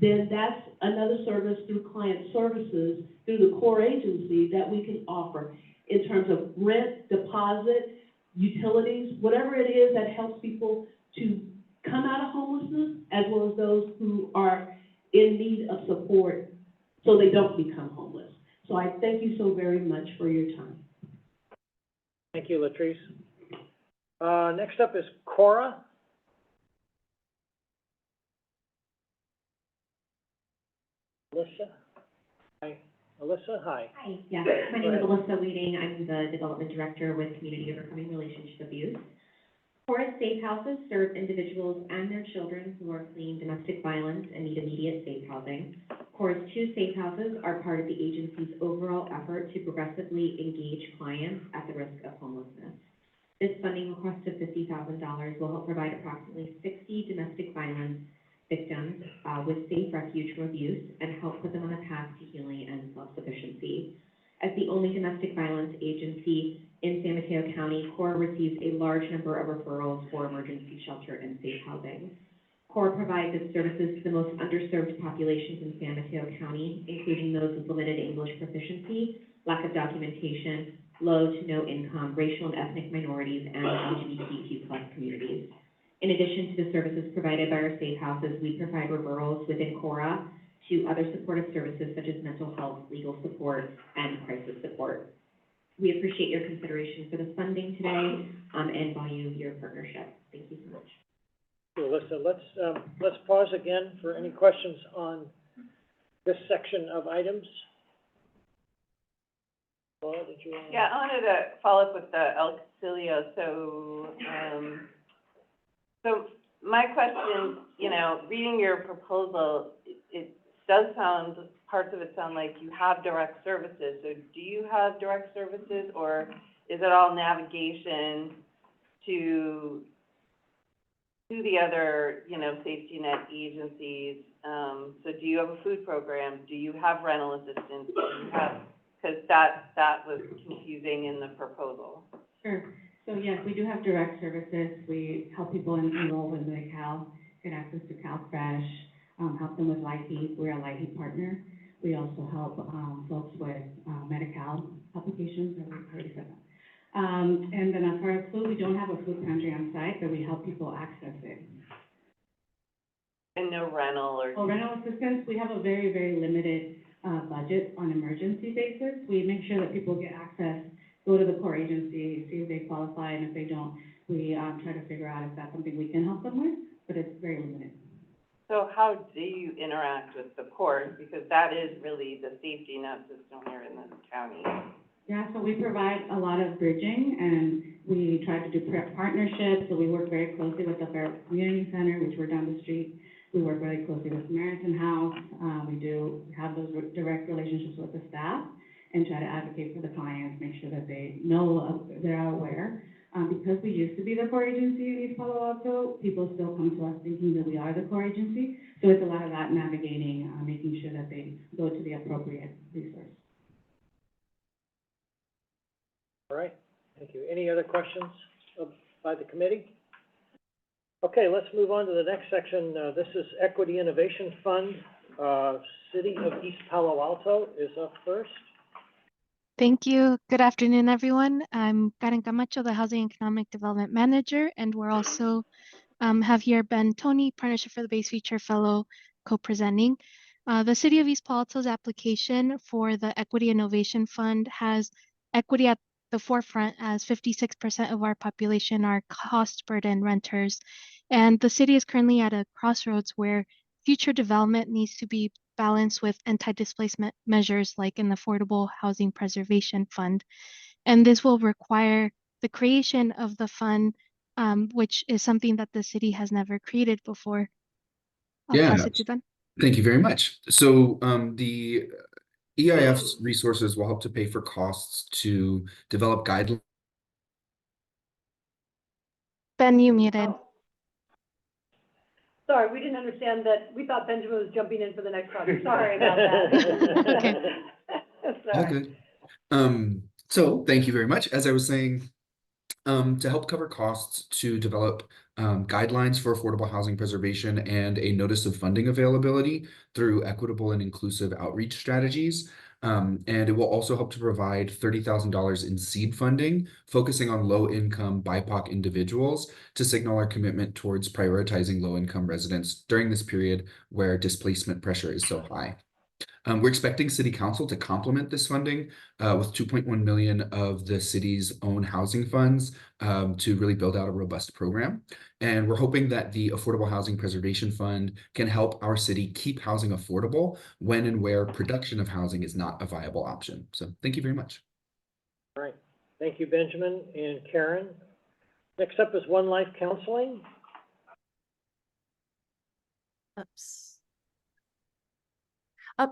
then that's another service through client services, through the core agency that we can offer in terms of rent, deposit, utilities, whatever it is that helps people to come out of homelessness, as well as those who are in need of support so they don't become homeless. So I thank you so very much for your time. Thank you, Latrice. Next up is Cora. Alyssa? Hi. Alyssa, hi. Hi, yeah, my name is Alyssa Weeding. I'm the Development Director with Community Overcoming Relationship Abuse. Cora's Safe Houses serve individuals and their children who are fleeing domestic violence and need immediate safe housing. Cora's 2 Safe Houses are part of the agency's overall effort to progressively engage clients at the risk of homelessness. This funding request of $50,000 will help provide approximately 60 domestic violence victims with safe refuge from abuse and help put them on a path to healing and self-sufficiency. As the only domestic violence agency in San Mateo County, CORE receives a large number of referrals for emergency shelter and safe housing. CORE provides its services to the most underserved populations in San Mateo County, including those with limited English proficiency, lack of documentation, low to no income, racial and ethnic minorities, and LGBTQ+ communities. In addition to the services provided by our safe houses, we provide referrals within CORA to other supportive services such as mental health, legal support, and crisis support. We appreciate your consideration for the funding today and value your partnership. Thank you so much. Thank you, Alyssa. Let's pause again for any questions on this section of items. Laura, did you want to? Yeah, I wanted to follow up with the El Concilio. So my question, you know, reading your proposal, it does sound, parts of it sound like you have direct services. So do you have direct services, or is it all navigation to the other, you know, safety net agencies? So do you have a food program? Do you have rental assistance? Do you have, because that was confusing in the proposal. Sure. So yes, we do have direct services. We help people enroll in Medi-Cal, get access to CalFresh, help them with LIHEAP. We're a LIHEAP partner. We also help folks with Medi-Cal applications. I already said that. And then as far as food, we don't have a food pantry on site, but we help people access it. And no rental or? Oh, rental assistance, we have a very, very limited budget on emergency basis. We make sure that people get access, go to the core agency, see if they qualify, and if they don't, we try to figure out if that's something we can help them with, but it's very limited. So how do you interact with the court? Because that is really the safety net system here in this county. Yeah, so we provide a lot of bridging, and we try to do partnerships. So we work very closely with the Fair Community Center, which we're down the street. We work very closely with Samaritan House. We do have those direct relationships with the staff and try to advocate for the clients, make sure that they know, they're aware. Because we used to be the core agency in East Palo Alto, people still come to us thinking that we are the core agency. So it's a lot of that navigating, making sure that they go to the appropriate resource. All right, thank you. Any other questions by the committee? Okay, let's move on to the next section. This is Equity Innovation Fund. City of East Palo Alto is up first. Thank you. Good afternoon, everyone. I'm Karen Camacho, the Housing and Economic Development Manager, and we're also have here Ben Tony, Partnership for the Base Feature Fellow, co-presenting. The City of East Palo Alto's application for the Equity Innovation Fund has equity at the forefront, as 56% of our population are cost burden renters. And the city is currently at a crossroads where future development needs to be balanced with anti-displacement measures like an Affordable Housing Preservation Fund. And this will require the creation of the fund, which is something that the city has never created before. I'll pass Yeah, it to them. thank you very much. So the EIF's resources will help to pay for costs to develop guidelines. Ben, you muted. Sorry, we didn't understand that. We thought Benjamin was jumping in for the next project. Sorry about that. Okay. All Sorry. good. So thank you very much. As I was saying, to help cover costs to develop guidelines for affordable housing preservation and a notice of funding availability through equitable and inclusive outreach strategies. And it will also help to provide $30,000 in seed funding, focusing on low-income BIPOC individuals to signal our commitment towards prioritizing low-income residents during this period where displacement pressure is so high. We're expecting City Council to complement this funding with 2.1 million of the city's own housing funds to really build out a robust program. And we're hoping that the Affordable Housing Preservation Fund can help our city keep housing affordable when and where production of housing is not a viable option. So thank you very much. All right. Thank you, Benjamin and Karen. Next up is One Life Counseling.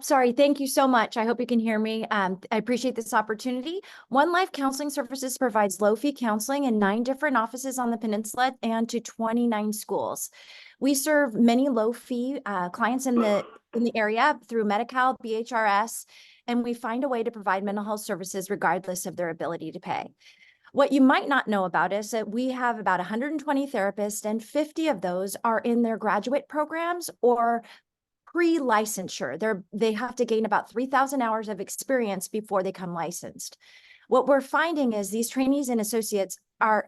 Sorry, thank you so much. I hope you can hear me. I appreciate this opportunity. One Life Counseling Services provides low-fee counseling in 9 different offices on the peninsula and to 29 schools. We serve many low-fee clients in the area through Medi-Cal, BHRS, and we find a way to provide mental health services regardless of their ability to pay. What you might not know about is that we have about 120 therapists, and 50 of those are in their graduate programs or pre-licensure. They have to gain about 3,000 hours of experience before they become licensed. What we're finding is these trainees and associates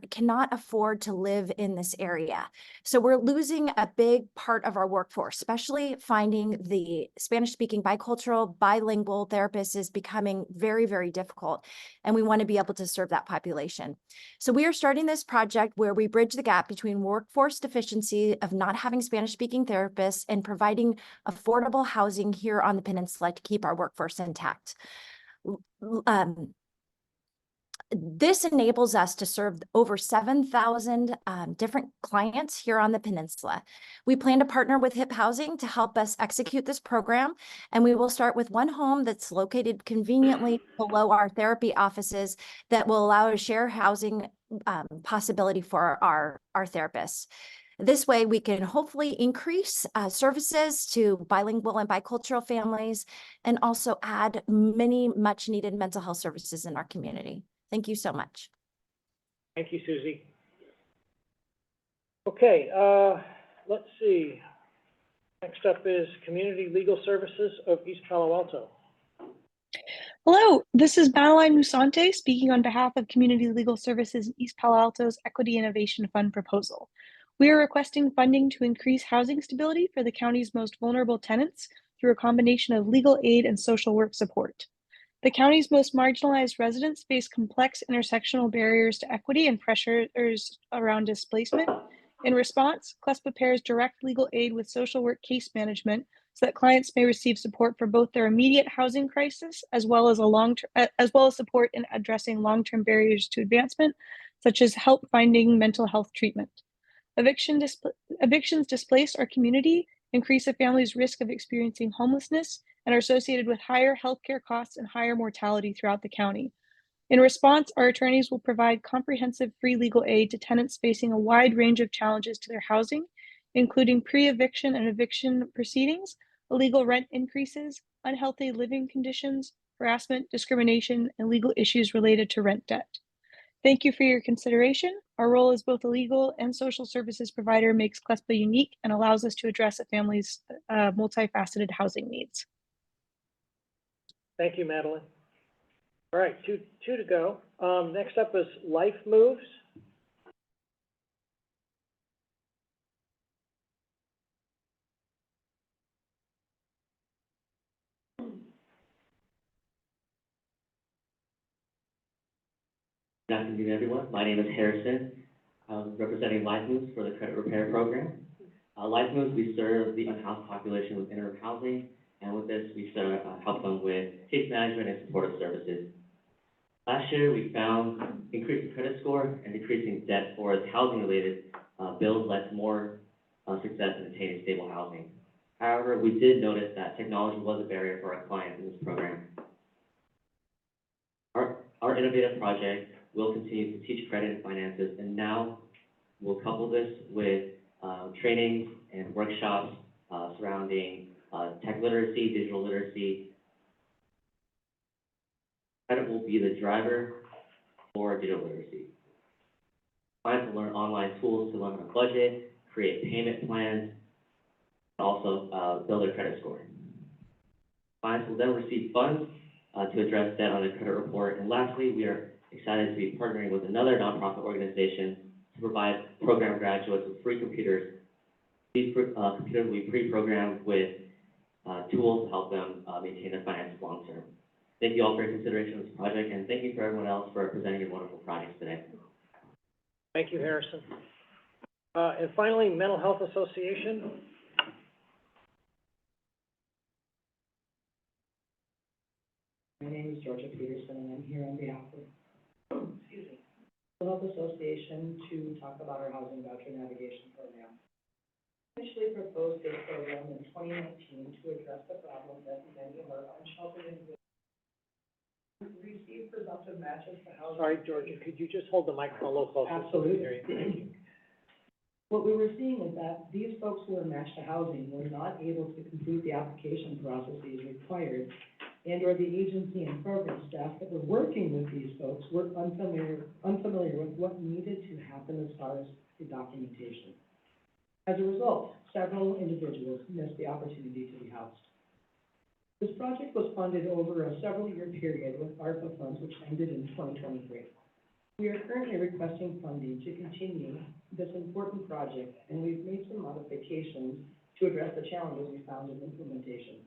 cannot afford to live in this area. So we're losing a big part of our workforce, especially finding the Spanish-speaking bicultural, bilingual therapists is becoming very, very difficult. And we want to be able to serve that population. So we are starting this project where we bridge the gap between workforce deficiency of not having Spanish-speaking therapists and providing affordable housing here on the peninsula to keep our workforce intact. This enables us to serve over 7,000 different clients here on the peninsula. We plan to partner with HIP Housing to help us execute this program, and we will start with one home that's located conveniently below our therapy offices that will allow a share housing possibility for our therapists. This way, we can hopefully increase services to bilingual and bicultural families and also add many much-needed mental health services in our community. Thank you so much. Thank you, Susie. Okay, let's see. Next up is Community Legal Services of East Palo Alto. Hello, this is Madeline Musante speaking on behalf of Community Legal Services East Palo Alto's Equity Innovation Fund proposal. We are requesting funding to increase housing stability for the county's most vulnerable tenants through a combination of legal aid and social work support. The county's most marginalized residents face complex intersectional barriers to equity and pressures around displacement. In response, CLESPA pairs direct legal aid with social work case management so that clients may receive support for both their immediate housing crisis as well as support in addressing long-term barriers to advancement, such as help finding mental health treatment. Evictions displace our community, increase a family's risk of experiencing homelessness, and are associated with higher healthcare costs and higher mortality throughout the county. In response, our attorneys will provide comprehensive free legal aid to tenants facing a wide range of challenges to their housing, including pre-eviction and eviction proceedings, illegal rent increases, unhealthy living conditions, harassment, discrimination, and legal issues related to rent debt. Thank you for your consideration. Our role as both a legal and social services provider makes CLESPA unique and allows us to address a family's multifaceted housing needs. Thank you, Madeline. All right, two to go. Next up is Life Moves. Good afternoon, everyone. My name is Harrison. I'm representing Life Moves for the credit repair program. Life Moves, we serve the unhoused population with interim housing, and with this, we help them with case management and supportive services. Last year, we found increasing credit score and decreasing debt for housing-related bills led to more success in attaining stable housing. However, we did notice that technology was a barrier for our clients in this program. Our innovative project will continue to teach credit and finances, and now we'll couple this with trainings and workshops surrounding tech literacy, digital literacy. Credit will be the driver for digital literacy. Clients will learn online tools to limit a budget, create payment plans, and also build their credit score. Clients will then receive funds to address debt on a credit report. And lastly, we are excited to be partnering with another nonprofit organization to provide program graduates with free computers. These computers will be pre-programmed with tools to help them maintain their finances long term. Thank you all for your consideration of this project, and thank you for everyone else for presenting your wonderful projects today. Thank you, Harrison. And finally, Mental Health Association. My name is Georgia Peterson, and I'm here on behalf of, Mental Health Association to talk about our housing voucher navigation program. We initially proposed this program in 2019 to address the problem that many of our unsheltered individuals receive presumptive matches to housing. Sorry, Georgia, could you just hold the microphone a little closer? Absolutely. So we can hear you? Thank you. What we were seeing is that these folks who were matched to housing were not able to complete the application processes required, and or the agency and program staff that were working with these folks were unfamiliar with what needed to happen as far as the documentation. As a result, several individuals missed the opportunity to be housed. This project was funded over a several-year period with ARPA funds, which ended in 2023. We are currently requesting funding to continue this important project, and we've made some modifications to address the challenges we found in implementation.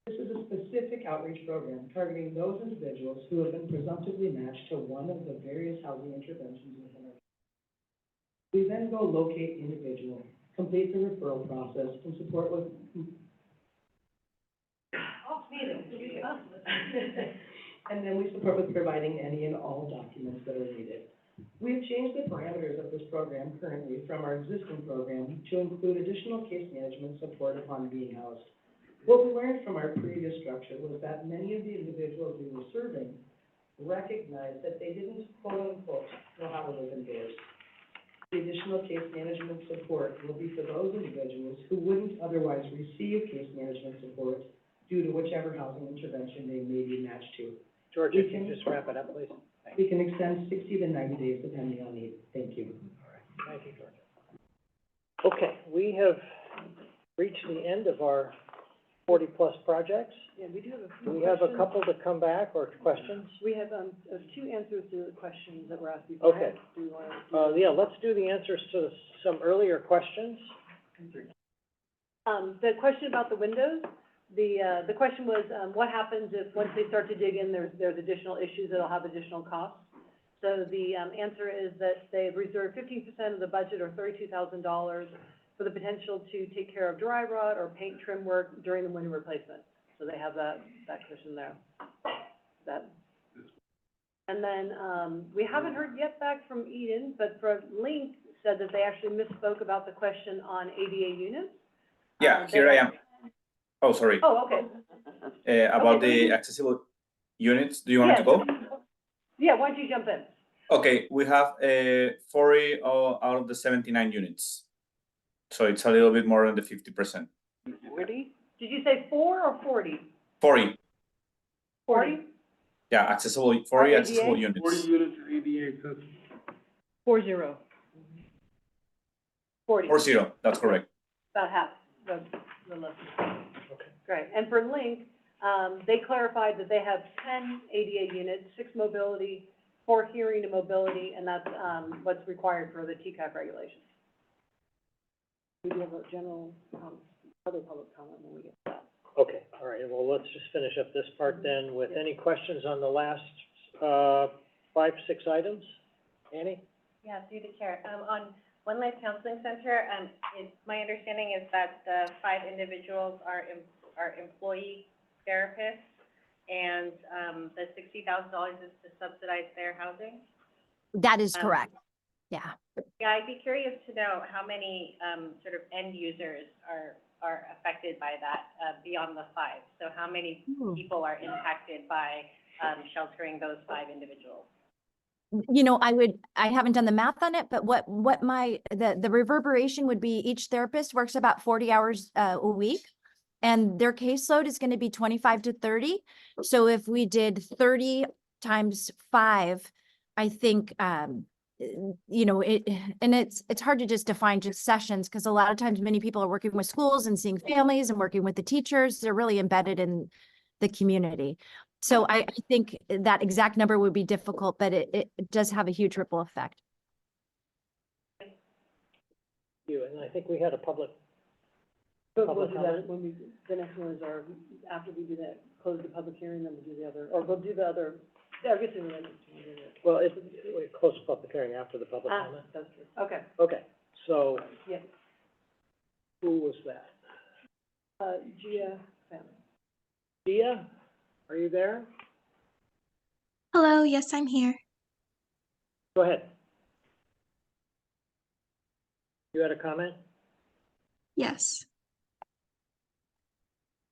This is a specific outreach program targeting those individuals who have been presumptively matched to one of the various housing interventions within our. We then go locate the individual, complete the referral process, and support with. And then we support with providing any and all documents that are needed. We have changed the parameters of this program currently from our existing program to include additional case management support upon being housed. What we learned from our previous structure was that many of the individuals we were serving recognized that they didn't, quote unquote, know how to live in theirs. The additional case management support will be for those individuals who wouldn't otherwise receive case management support due to whichever housing intervention they may be matched to. Georgia, can you just wrap it up, please? We can extend 60 to 90 days depending on need. Thank you. All right. Thank you, Georgia. Okay, we have reached the end of our 40-plus projects. Yeah, we do have a few Do we have a questions. couple to come back or questions? We have, two answers to the questions that were asked before. Okay. Do you want to? Yeah, let's do the answers to some earlier questions. The question about the windows, the question was, what happens if, once they start to dig in, there's additional issues that'll have additional costs? So the, answer is that they've reserved 15% of the budget, or $32,000, for the potential to take care of dry rot or paint trim work during the window replacement. So they have that cushion there. And then, we haven't heard yet back from Eden, but Link said that they actually misspoke about the question on ADA units. Yeah, here I am. Oh, sorry. Oh, okay. About Okay. the accessible units, do you want me to go? Yeah, why don't you jump in? Okay, we have 40 out of the 79 units. So it's a little bit more than the 50%. 40? Did you say 4 or 40? 40. 40? Yeah, accessible 40 ADA? accessible units. 40 units are ADA accessible. 40. 40. 40, that's correct. About half the list. Okay. Great. And for Link, they clarified that they have 10 ADA units, 6 mobility, 4 hearing and mobility, and that's what's required for the TCAP regulations. We do have a general, other public comment when we get to that. Okay, all right, well, let's just finish up this part then with any questions on the last 6 items. Annie? Yeah, through the chair. On One Life Counseling Center, my understanding is that the 5 individuals are employee therapists, and the $60,000 is to subsidize their housing. That is correct. Yeah. Yeah, I'd be curious to know how many sort of end users are affected by that beyond the 5. So how many people are impacted by sheltering those 5 individuals? You know, I haven't done the math on it, but what the reverberation would be, each therapist works about 40 hours a week, and their caseload is going to be 25 to 30. So if we did 30 times 5, I think, you know, it's hard to just define just sessions, because a lot of times many people are working with schools and seeing families and working with the teachers. They're really embedded in the community. So I think that exact number would be difficult, but it does have a huge ripple effect. And I think we had a public. But we'll Public do comment? that when the next one is after we do that, close the public hearing, then we'll do the other, or we'll do the other, I guess we're ready. Well, we close the public hearing after the public comment. That's true. Okay. Okay, so Yeah. who was that? Gia family. Gia, are you there? Hello, yes, I'm here. Go ahead. You had a comment? Yes.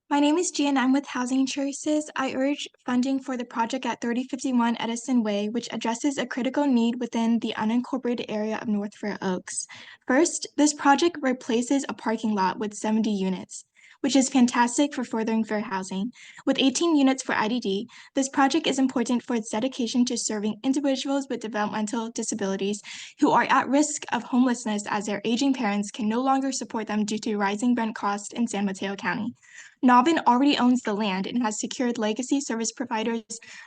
My name is Gia and I'm with Housing Choices. I urge funding for the project at 3051 Edison Way, which addresses a critical need within the unincorporated area of North Fair Oaks. First, this project replaces a parking lot with 70 units, which is fantastic for furthering fair housing. With 18 units for IDD, this project is important for its dedication to serving individuals with developmental disabilities who are at risk of homelessness, as their aging parents can no longer support them due to rising rent costs in San Mateo County. Novin already owns the land and has secured legacy service providers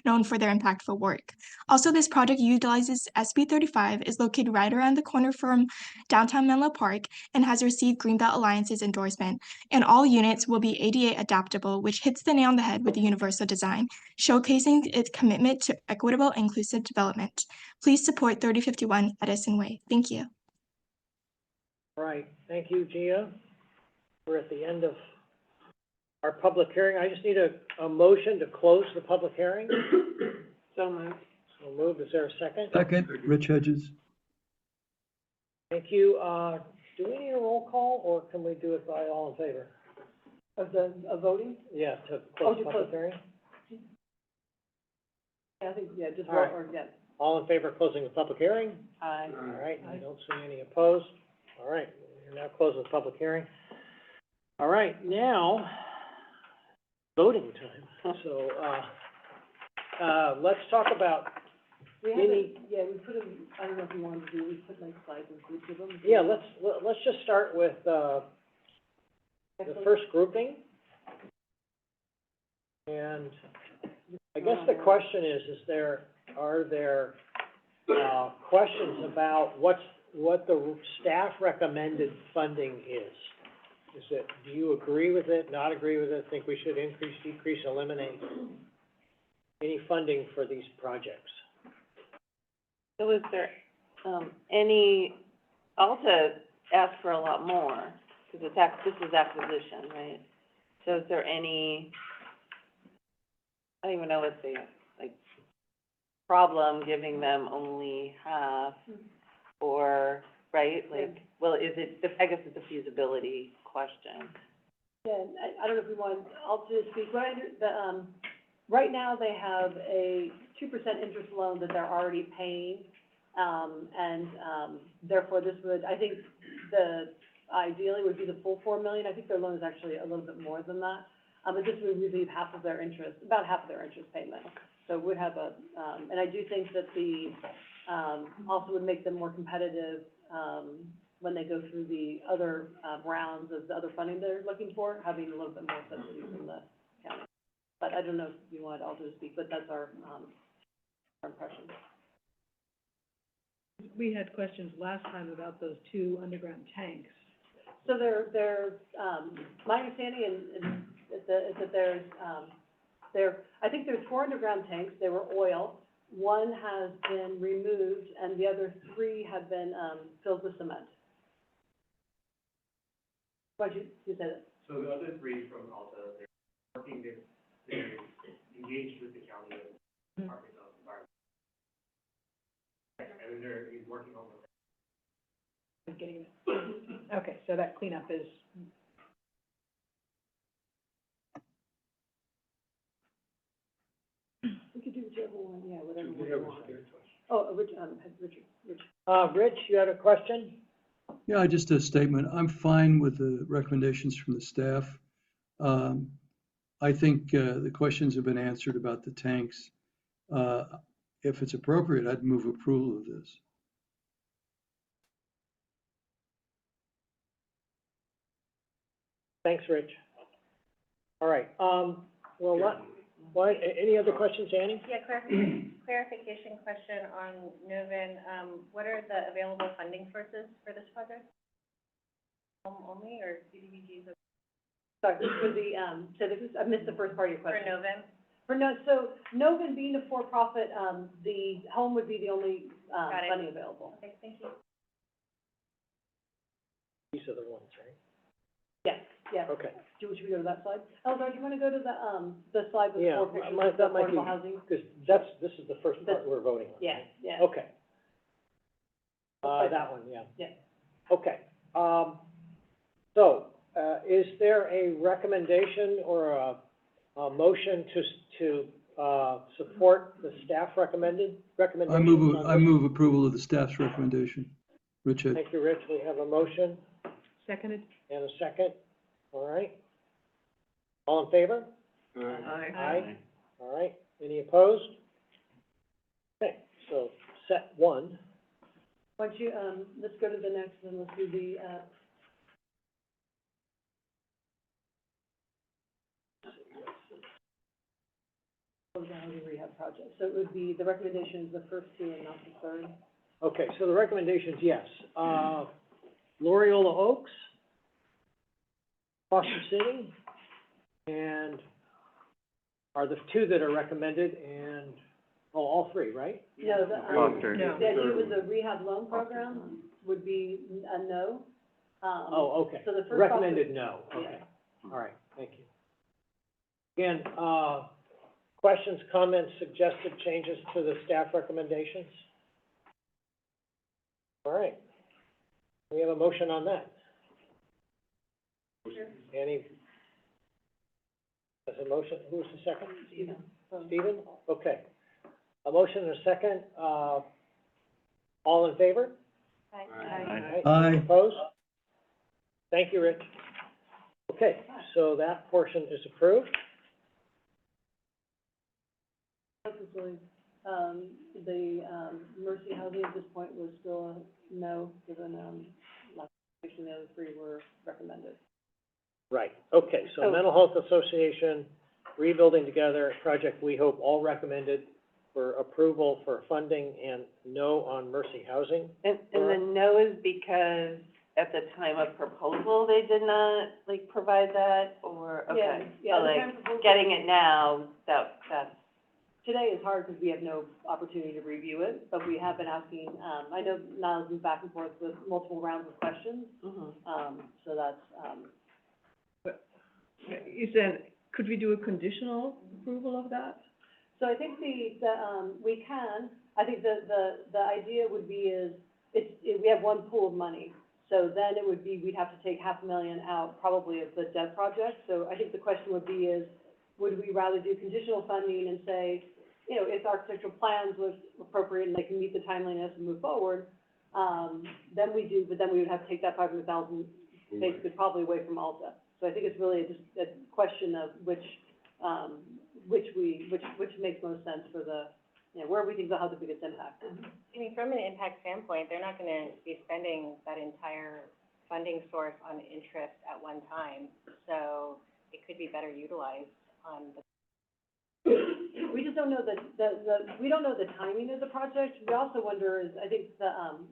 known for their impactful work. Also, this project utilizes SB 35, is located right around the corner from downtown Menlo Park, and has received Greenbelt Alliance's endorsement. And all units will be ADA adaptable, which hits the nail on the head with the universal design, showcasing its commitment to equitable and inclusive development. Please support 3051 Edison Way. Thank you. All right, thank you, Gia. We're at the end of our public hearing. I just need a motion to close the public hearing. So moved. So moved. Is there a second? Second, Rich Hedges. Thank you. Do we need a roll call, or can we do it by all in favor? Of voting? Yeah, to close to the public close. hearing. Yeah, I think, yeah, just All vote, right. or, yeah. All in favor of closing the public hearing? Aye. All right, I don't see any opposed. All right, we're now closing the public hearing. All right, now, voting time. So, let's talk about, We haven't, yeah, we put them, I don't know if you wanted to do, we put like slides in each of them. yeah, let's just start with, the first grouping. And I guess the question is are there questions about what the staff recommended funding is? Is it, do you agree with it, not agree with it, think we should increase, decrease, eliminate any funding for these projects? So is there, Alta asked for a lot more, because this is acquisition, right? So is there any, I don't even know what the, problem giving them only half, or, right? Well, is it, I guess it's a feasibility question. Yeah, I don't know if we want Alta to speak, but right now they have a 2% interest loan that they're already paying, and therefore this would, I think ideally would be the full $4 million. I think their loan is actually a little bit more than that, but this would relieve half of their interest, about half of their interest payment. So it would have a, and I do think that also would make them more competitive, when they go through the other, rounds of the other funding they're looking for, having a little bit more subsidy from the county. But I don't know if you want Alta to speak, but that's our impression. We had questions last time about those 2 underground tanks. So they're, my understanding is that there's, I think there's 4 underground tanks. They were oil. one has been removed, and the other 3 have been, filled with cement. You said it. So the other 3 from Alta, they're working, they're engaged with the county and Department of Environment. And then they're working on the. Getting it. Okay, so that cleanup is. We could do whichever one, yeah, whatever one you want. Oh, Richard. Rich, you had a question? Yeah, just a statement. I'm fine with the recommendations from the staff. I think the questions have been answered about the tanks. If it's appropriate, I'd move approval of this. Thanks, Rich. All right, any other questions, Annie? Yeah, clarification question on Novin. What are the available funding sources for this project? Home only or CDBGs? Sorry, for the, I missed the first part of your question. For Novin? So Novin being a for-profit, the home would be the only, Got it. funding available. Okay, thank you. These are the ones, right? Yes, yes. Okay. Should we go to that slide? Elzar, do you want to go to the slide with Yeah, 4 pictures of that might be, affordable housing? because this is the first part we're voting on. Yeah, right? yeah. Okay. That one, yeah. Yeah. Okay. Is there a recommendation or a motion to support the staff recommendation? I move approval of the staff's recommendation. Richard. Thank you, Rich. We have a motion Seconded. and a second. All right. All in favor? Aye. Aye. All right. Any opposed? Okay, so set 1. Why don't you, let's go to the next, and let's do the, housing rehab project. So it would be, the recommendation is the first 2 and not the third. Okay, so the recommendations, yes. Loriola Oaks, Foster City, and are the 2 that are recommended, and, all 3, right? No, the idea was a rehab loan program Foster. would be a no. Okay. So the first Recommended no, okay. All right, thank you. Again, questions, comments, suggested changes to the staff recommendations? All right. We have a motion on that. Annie? There's a motion, who's the second? Stephen? Okay. A motion and a second, all in favor? Aye. Aye. Any opposed? Thank you, Rich. Okay, so that portion is approved. The Mercy Housing at this point was still a no, given, last the other 3 were recommended. Right, okay, so Mental Health Association, Rebuilding Together, Project We Hope, all recommended for approval for funding, and no on Mercy Housing. And the no is because at the time of proposal, they did not, like, provide that, or, okay. Yeah, So, the like, time proposal- getting it now, that's. Today is hard because we have no opportunity to review it, but we have been asking, I know Niall's been back and forth with multiple rounds of questions. So that's, You said, could we do a conditional approval of that? so I think we can, I think the idea would be is, we have one pool of money. So then it would be, we'd have to take $500,000 out probably of the debt project. So I think the question would be is, would we rather do conditional funding and say, you know, if architectural plans was appropriate and they can meet the timeliness and move forward, then we do, but then we would have to take that $500,000 basically probably away from Alta. So I think it's really just a question of which makes most sense for the, you know, where we think they'll have the biggest impact. I mean, from an impact standpoint, they're not gonna be spending that entire funding source on interest at one time. So it could be better utilized on the. We just don't know we don't know the timing of the project. We also wonder is, I think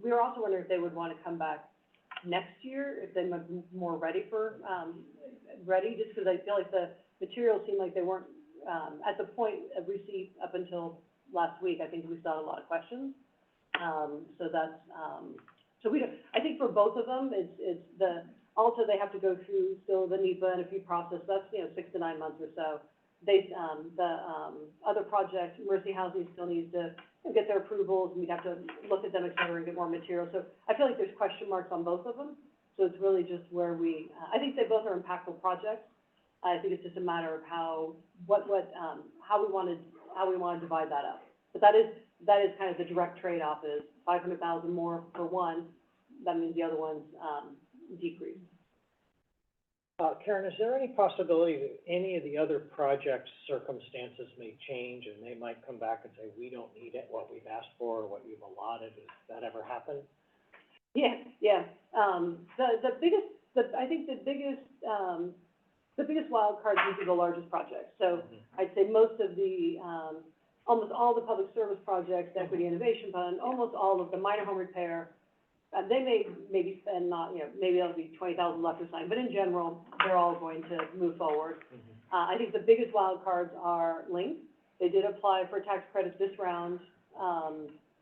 we were also wondering if they would want to come back next year, if they might be more ready just because I feel like the materials seem like they weren't, at the point of receipt up until last week, I think we saw a lot of questions. So that's, so we don't, I think for both of them, it's also they have to go through still the NEPA and a few processes, that's, 6 to 9 months or so. Other project, Mercy Housing still needs to get their approvals, and we'd have to look at them, et cetera, and get more material. So I feel like there's question marks on both of them. So it's really just where I think they both are impactful projects. I think it's just a matter of how we want to divide that up. But that is kind of the direct trade-off is 500,000 more for one, that means the other ones, decrease. Karen, is there any possibility that any of the other project circumstances may change and they might come back and say, we don't need it, what we've asked for, or what you've allotted? Has that ever happened? Yeah. I think the biggest wild card would be the largest projects. So I'd say most of the, almost all the public service projects, the Equity Innovation Fund, almost all of the minor home repair, they may maybe spend maybe that'll be 20,000 left to sign, but in general, they're all going to move forward. I think the biggest wild cards are Link. They did apply for tax credits this round.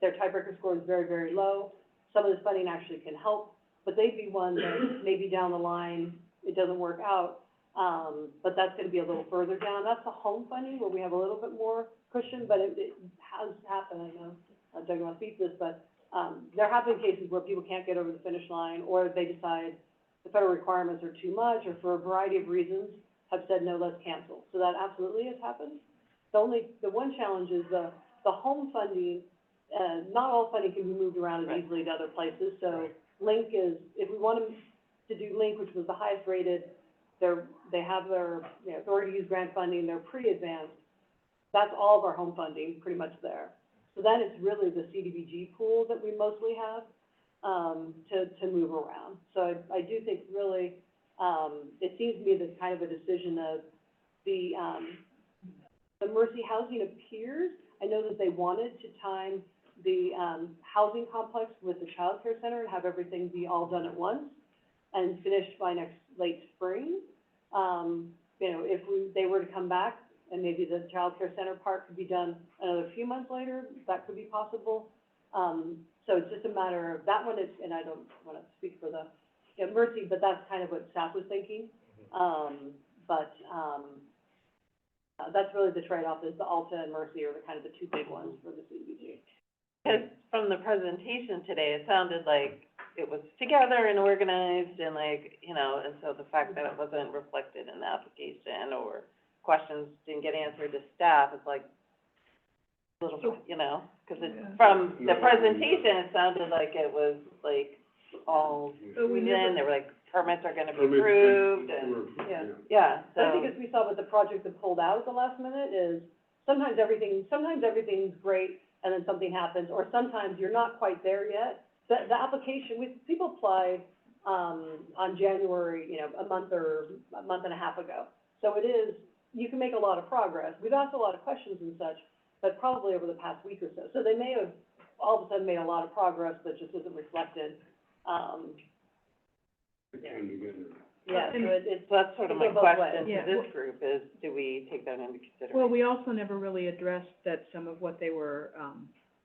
Their tiebreaker score is very, very low. Some of this funding actually can help, but they'd be one that maybe down the line, it doesn't work out. But that's going to be a little further down. That's the home funding where we have a little bit more cushion, but it has happened. I know I'm talking about this, but there have been cases where people can't get over the finish line, or they decide the federal requirements are too much, or for a variety of reasons have said, no, let's cancel. So that absolutely has happened. The one challenge is the home funding, not all funding can be moved around as easily to other places. So Link is, if we want to do Link, which was the highest rated, they have their authority to use grant funding, they're pretty advanced. That's all of our home funding pretty much there. So then it's really the CDBG pool that we mostly have to move around. So I do think really, it seems to me that kind of a decision of the Mercy Housing appears, I know that they wanted to time the housing complex with the child care center and have everything be all done at once and finished by next late spring. If they were to come back, and maybe the child care center part could be done another few months later, that could be possible. So it's just a matter of, that one is, and I don't want to speak for the Mercy, but that's kind of what staff was thinking. That's really the trade-off, is the Alta and Mercy are the kind of the two big ones for the CDBG. Because from the presentation today, it sounded like it was together and organized and and so the fact that it wasn't reflected in the application or questions didn't get answered to staff, it's like a little, because from the presentation, it sounded like it was all in, they were permits are gonna be approved and, so. I think as we saw with the project that pulled out at the last minute is sometimes everything's great and then something happens, or sometimes you're not quite there yet. The application, people applied, on January, a month and a half ago. So it is, you can make a lot of progress. We've asked a lot of questions and such, but probably over the past week or so. So they may have all of a sudden made a lot of progress that just isn't reflected. So that's sort of my question to this group is, do we take that into consideration? Well, we also never really addressed that some of what they were,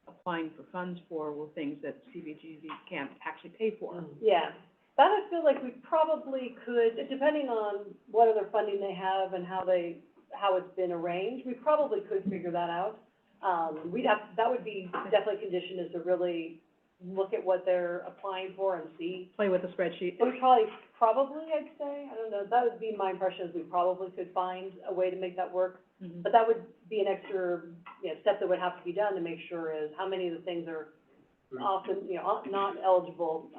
applying for funds for were things that CBGZ can't actually pay for. Yeah, that I feel like we probably could, depending on what other funding they have and how it's been arranged, we probably could figure that out. That would be definitely conditioned, is to really look at what they're applying for and see. Play with the spreadsheet. But we probably, I'd say, I don't know, that would be my impression, is we probably could find a way to make that work. But that would be an extra, step that would have to be done to make sure is how many of the things are often, not eligible,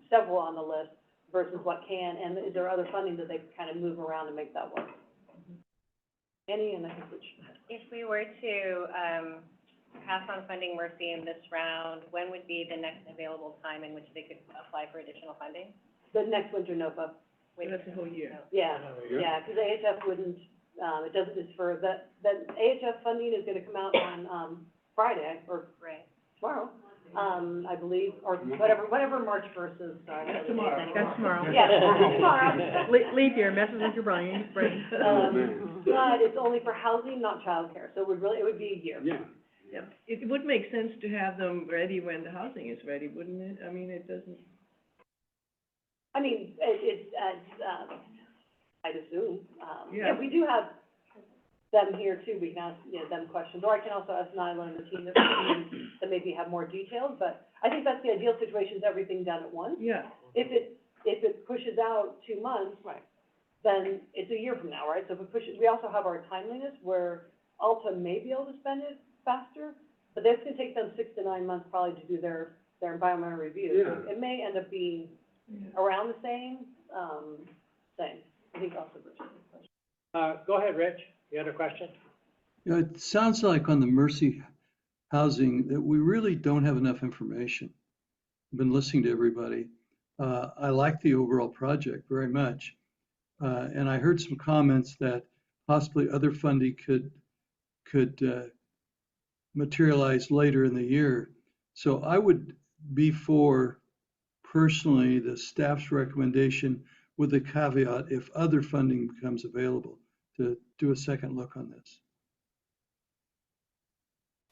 several on the list versus what can, and is there other funding that they kind of move around to make that work? Annie, and I think If we were to, pass on funding Mercy in this round, when would be the next available time in which they could apply for additional funding? the next winter NOFA. That's a whole year. Yeah, because AHF wouldn't, it doesn't, it's for, that AHF funding is gonna come out on, Friday, or tomorrow, I believe, or whatever March 1st is, sorry. That's tomorrow. That's tomorrow. Yeah, tomorrow. Leap year messes with your brain. But it's only for housing, not childcare, so it would be a year. Yeah. Yeah, it would make sense to have them ready when the housing is ready, wouldn't it? I mean, it doesn't. I mean, I'd assume, Yeah. if we do have them here too, we can ask, them questions, or I can also ask Nyla and the team that maybe have more details, but I think that's the ideal situation, is everything done at once. Yeah. If it pushes out 2 months, then it's a year from now, right? So if it pushes, we also have our timeliness where Alta may be able to spend it faster, but that's gonna take them 6 to 9 months probably to do their environmental review. So it may end up being around the same, thing. I think also Rich. Go ahead, Rich. You had a question? You know, it sounds like on the Mercy housing that we really don't have enough information. I've been listening to everybody. I like the overall project very much. And I heard some comments that possibly other funding could materialize later in the year. So I would be for personally the staff's recommendation with the caveat if other funding becomes available to do a second look on this.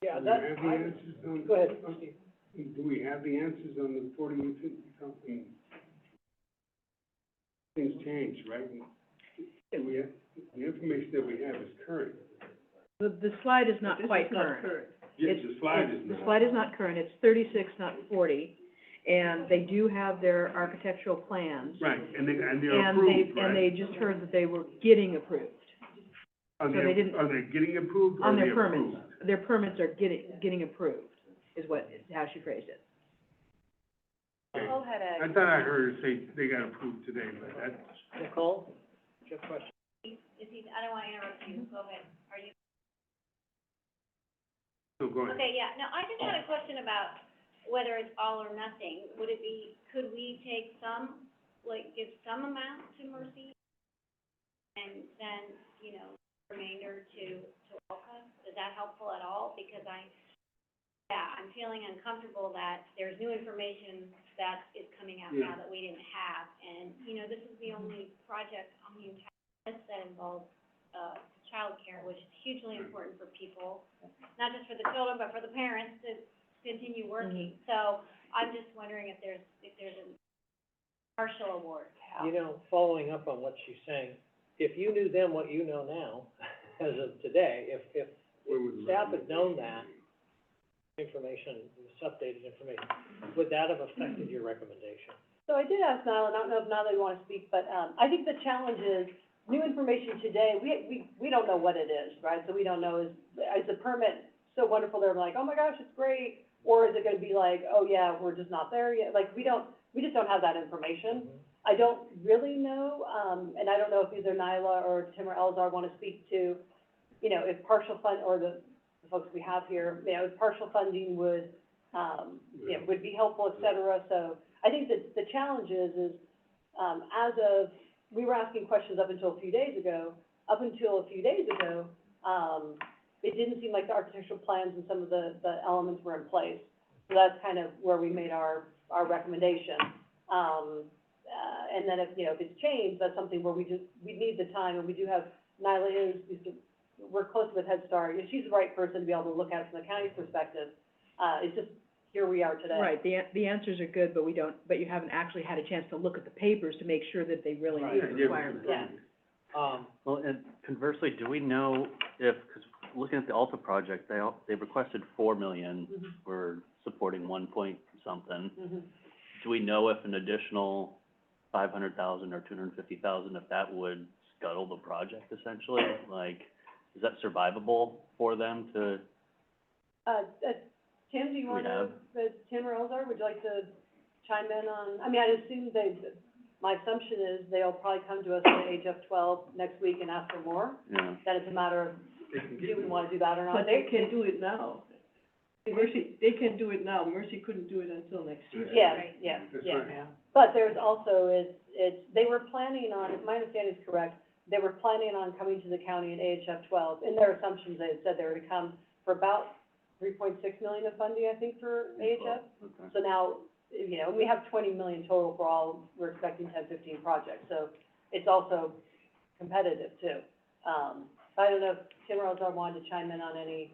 Yeah, Do we have the answers on? Go ahead, Steve. Do we have the answers on the 40 and 50 something? Things change, right? We have, the information that we have is current. The slide is not quite current. Yes, the slide is not. The slide is not current, it's 36, not 40, and they do have their architectural plans. Right, and they're approved, right? And they just heard that they were getting approved. Are so they didn't- they getting approved or On are they their permits, approved? their permits are getting approved, is how she phrased it. Nicole had a. I thought I heard her say they got approved today, but that's. Nicole, your question? I don't want to interrupt you, go ahead, are you? So go ahead. Okay, yeah, no, I just had a question about whether it's all or nothing. Would it be, could we take some, like, give some amount to Mercy? And then, remainder to Alta? Is that helpful at all? Because I'm feeling uncomfortable that there's new information that is coming out now that we didn't have. And, this is the only project on the entire list that involves, childcare, which is hugely important for people, not just for the children, but for the parents to continue working. So I'm just wondering if there's a partial award. Following up on what she's saying, if you knew then what you know now, as of today, if staff had known that information, this updated information, would that have affected your recommendation? So I did ask Nyla, I don't know if Nyla you want to speak, but, I think the challenge is, new information today, we don't know what it is, right? So we don't know, is the permit so wonderful, they're like, oh my gosh, it's great, or is it gonna be like, oh yeah, we're just not there yet? Like, we just don't have that information. I don't really know, and I don't know if either Nyla or Tim or Elzar want to speak to, if partial fund, or the folks we have here, if partial funding would be helpful, et cetera. So I think that the challenge is, we were asking questions up until a few days ago, it didn't seem like the architectural plans and some of the elements were in place. So that's kind of where we made our recommendation. And then if it's changed, that's something where we need the time, and we do have, Nyla we're close with Head Start. She's the right person to be able to look at it from the county's perspective. It's just, here we are today. Right, the answers are good, but you haven't actually had a chance to look at the papers to make sure that they really meet the requirements. Yeah. Well, and conversely, do we know if, because looking at the Alta project, they requested 4 million for supporting 1 point something. Do we know if an additional 500,000 or 250,000, if that would scuttle the project essentially? Like, is that survivable for them to? Tim, do you want to, Tim or Elzar, would you like to chime in on, I assume my assumption is they'll probably come to us at HF 12 next week and ask for more. Yeah. Then it's a matter of, do we want to do that or not? But they can do it now. They can do it now, Mercy couldn't do it until next year. Yeah. But there's also, they were planning on, if my understanding is correct, they were planning on coming to the county in AHF 12. In their assumptions, they had said they were to come for about 3.6 million of funding, I think, for AHF. Okay. So now, we have 20 million total for all, we're expecting 10, 15 projects. So it's also competitive too. I don't know if Tim or Elzar wanted to chime in on any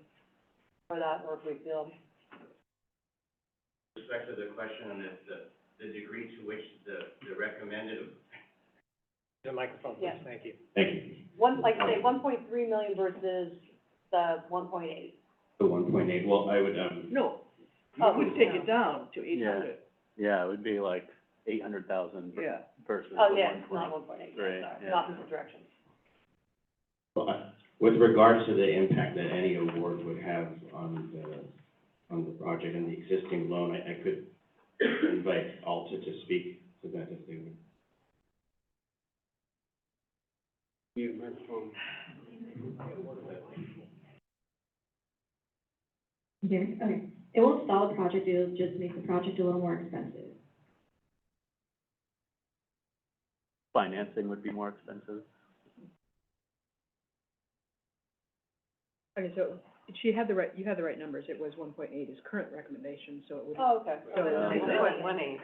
for that, or if we feel. With respect to the question on the degree to which the recommended. The microphone, please, Yeah. thank you. Thank you. Like say 1.3 million versus the 1.8. The 1.8, well, I would, No, Oh, you would take no. it down to 800. Yeah, it would be like 800,000 Yeah. versus the Oh, yeah, it's 1.8. not 1.8, Right, sorry, yeah. opposite direction. well, with regards to the impact that any award would have on the project and the existing loan, I could invite Alta to speak to that if they would. Need a microphone. Here, okay. It won't stall the project, it'll just make the project a little more expensive. Financing would be more expensive. Okay, so she had the right, you had the right numbers. It was 1.8 is current recommendation, so it would. Oh, okay. So Okay. it's 1.18.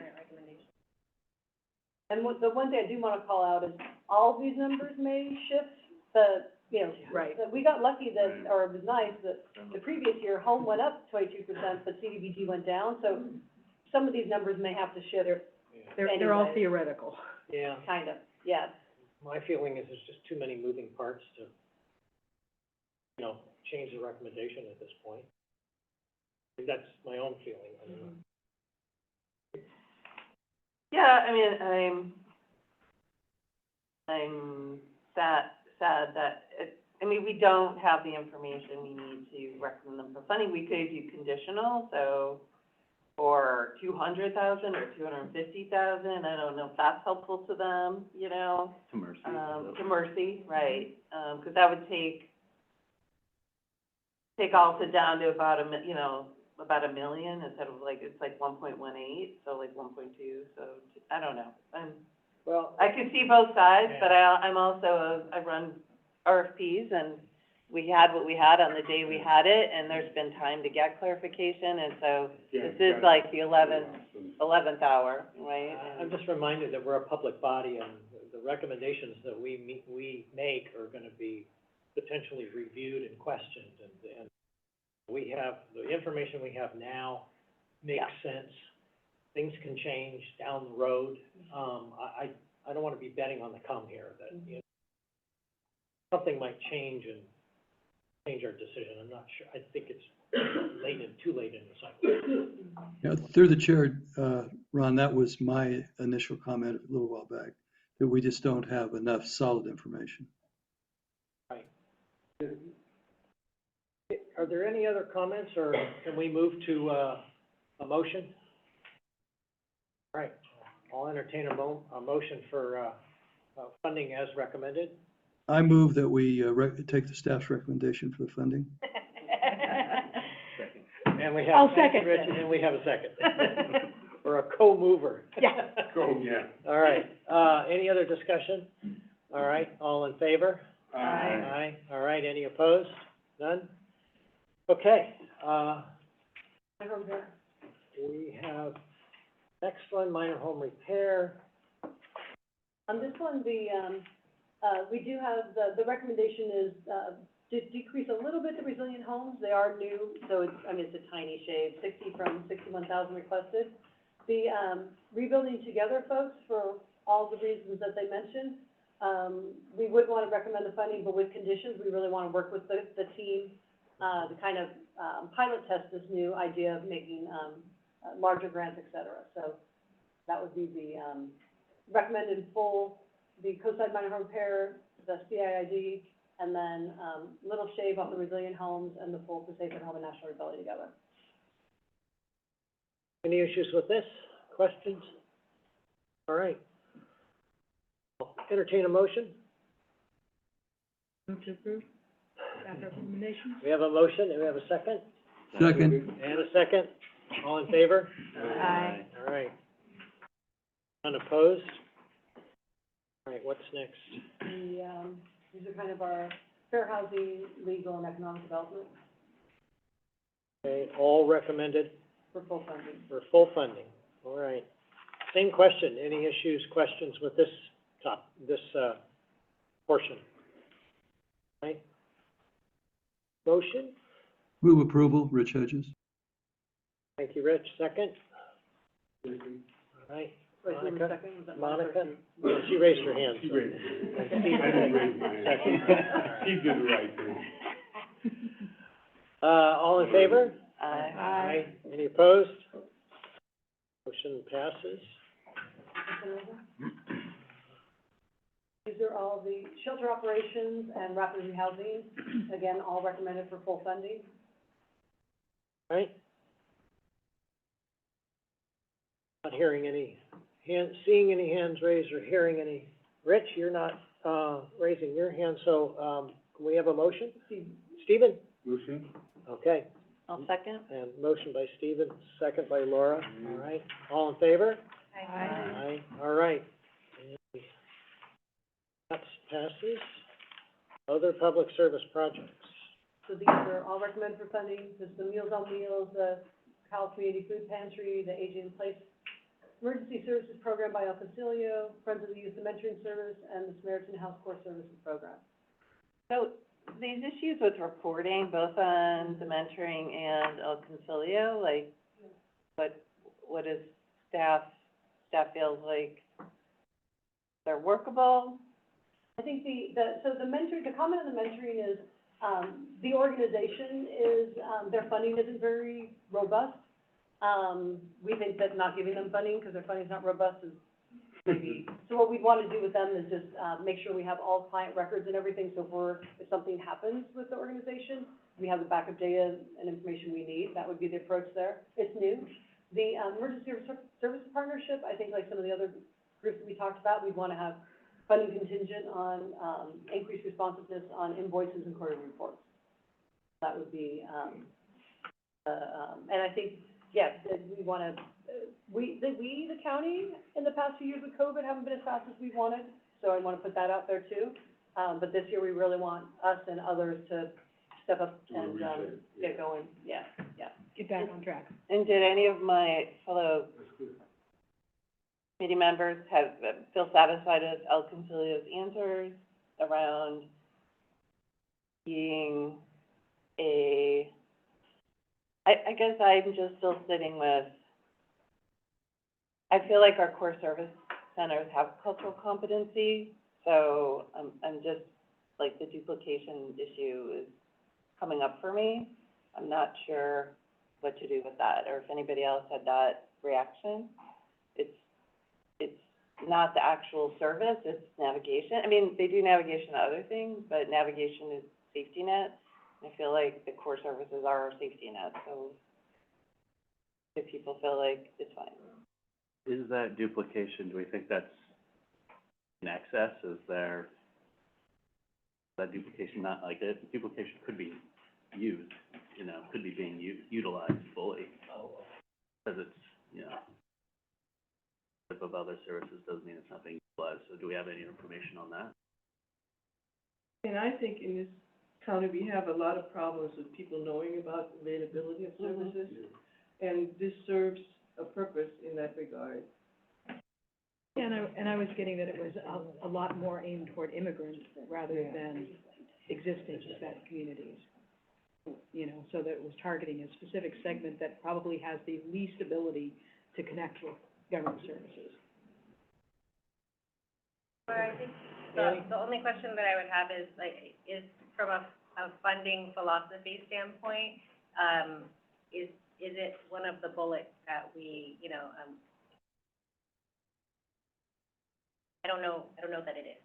And the one thing I do want to call out is all of these numbers may shift, Right. we got lucky that, or it was nice that the previous year, home went up 22%, but CDBG went down, so some of these numbers may have to shift. They're all anyway. theoretical. Yeah, Kind of, yeah. my feeling is there's just too many moving parts to, change the recommendation at this point. That's my own feeling, I don't know. Yeah, I mean, I'm sad that we don't have the information we need to recommend them for funding. We could do conditional, so for 200,000 or 250,000, I don't know if that's helpful to them, To Mercy. to Mercy, right? Because that would take Alta down to about about $1 million instead of it's like 1.18, so like 1.2, so I don't know. Well, I could see both sides, Yeah. but I'm also, I run RFPs, and we had what we had on the day we had it, and there's been time to get clarification, and so this is like the 11th hour, right? I'm just reminded that we're a public body and the recommendations that we make are gonna be potentially reviewed and questioned, and we have, the information we have now makes sense. Things can change down the road. I don't wanna be betting on the come here, that, something might change and change our decision. I'm not sure, I think it's too late in the cycle. Yeah, through the chair, Ron, that was my initial comment a little while back, that we just don't have enough solid information. Right. Are there any other comments, or can we move to, a motion? All right, I'll entertain a motion for, funding as recommended. I move that we take the staff's recommendation for the funding. And we have. I'll thanks, second Rich, that. and then we have a second. Or a co-mover. Yeah. Yeah. All right, any other discussion? All right, all in favor? Aye. Aye, all right, any opposed? None? Okay, we have, next one, minor home repair. On this one, we do have, the recommendation is, to decrease a little bit the resilient homes. They are new, so it's a tiny shade, 60 from 61,000 requested. The, rebuilding together folks, for all the reasons that they mentioned, we would want to recommend the funding, but with conditions. We really want to work with the team, to kind of, pilot test this new idea of making, larger grants, et cetera. So that would be the, recommended full, the coastside minor home repair, the CIID, and then, little shave off the resilient homes and the full for safe and home and national rebuilding together. Any issues with this? Questions? All right. Entertain a motion. Move to approve. Staff recommendations. We have a motion, and we have a second? Second. And a second. All in favor? Aye. All right. Unopposed? All right, what's next? These are kind of our fair housing, legal, and economic development Okay, all recommended for full funding. for full funding. All right. Same question. Any issues, questions with this portion? Right? Motion? Move approval, Rich Hedges. Thank you, Rich. Second? All right. Wait, who was Monica? second? Was that Monica? Steve? Yeah, she raised her hand. She so- raised her hand. And I Steve didn't seconded. raise my hand. Second. She did the right thing. All in favor? Aye. Any opposed? Motion passes. These are all the shelter operations and rapid rehousing, again, all recommended for full funding. Right? Not hearing any seeing any hands raised or hearing any. Rich, you're not, raising your hand, so, can we have a motion? Stephen? Motion? Okay, I'll second. and motion by Stephen, second by Laura, all right, all in favor? Aye. All right. And that passes. Other public service projects. So these are all recommended for funding. This is the Meals on Wheels, the Cal Community Food Pantry, the Aging in Place Emergency Services Program by El Concilio, Friends of the Youth, the Mentoring Service, and the Samaritan House Core Services Program. So these issues with reporting, both on the mentoring and El Concilio, like, what is staff feels like they're workable? I think so the mentoring, the comment on the mentoring is, the organization is, their funding isn't very robust. We think that not giving them funding, because their funding is not robust, is maybe, so what we'd want to do with them is just, make sure we have all client records and everything, so if something happens with the organization, we have the backup data and information we need. That would be the approach there. It's new. The, emergency services partnership, I think like some of the other groups that we talked about, we'd want to have funding contingent on, increased responsiveness on invoices and quarterly reports. That would be, and I think, yeah, that we want to, the county, in the past few years with COVID, haven't been as fast as we wanted, so I want to put that out there too. But this year, we really want us and others to step up and, get going, yeah. Get back on track. And did any of my fellow committee members feel satisfied with El Concilio's answers around being I guess I'm just still sitting with, I feel like our core service centers have cultural competency, so I'm just, like, the duplication issue is coming up for me. I'm not sure what to do with that, or if anybody else had that reaction. It's not the actual service, it's navigation. I mean, they do navigation and other things, but navigation is safety net. I feel like the core services are our safety net, so if people feel like it's fine. Is that duplication, do we think that's in excess? Is there that duplication not like it? Duplication could be used, could be being utilized fully. Because it's, type of other services doesn't mean it's not being utilized. So do we have any information on that? And I think in this county, we have a lot of problems with people knowing about availability of services, and this serves a purpose in that regard. Yeah, and I was getting that it was a lot more aimed toward immigrants rather than existing Hispanic communities. So that it was targeting a specific segment that probably has the least ability to connect with government services. But I think the only question that I would have is from a funding philosophy standpoint, is it one of the bullets that we, I don't know that it is.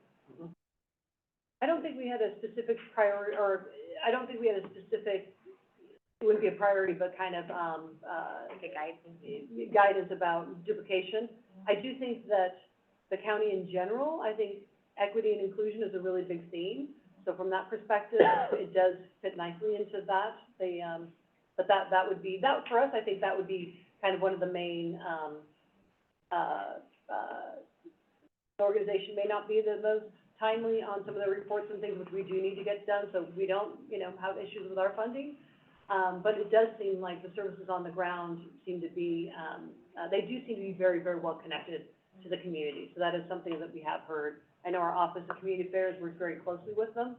I don't think we had a specific priority, or I don't think we had a specific, it wouldn't be a priority, but kind of, Like a guidance. guidance about duplication. I do think that the county in general, I think equity and inclusion is a really big theme. So from that perspective, it does fit nicely into that. But that would be, for us, I think that would be kind of one of the main, the organization may not be the most timely on some of the reports and things which we do need to get done, so we don't, have issues with our funding. But it does seem like the services on the ground seem to be, they do seem to be very, very well connected to the community. So that is something that we have heard. I know our Office of Community Affairs works very closely with them.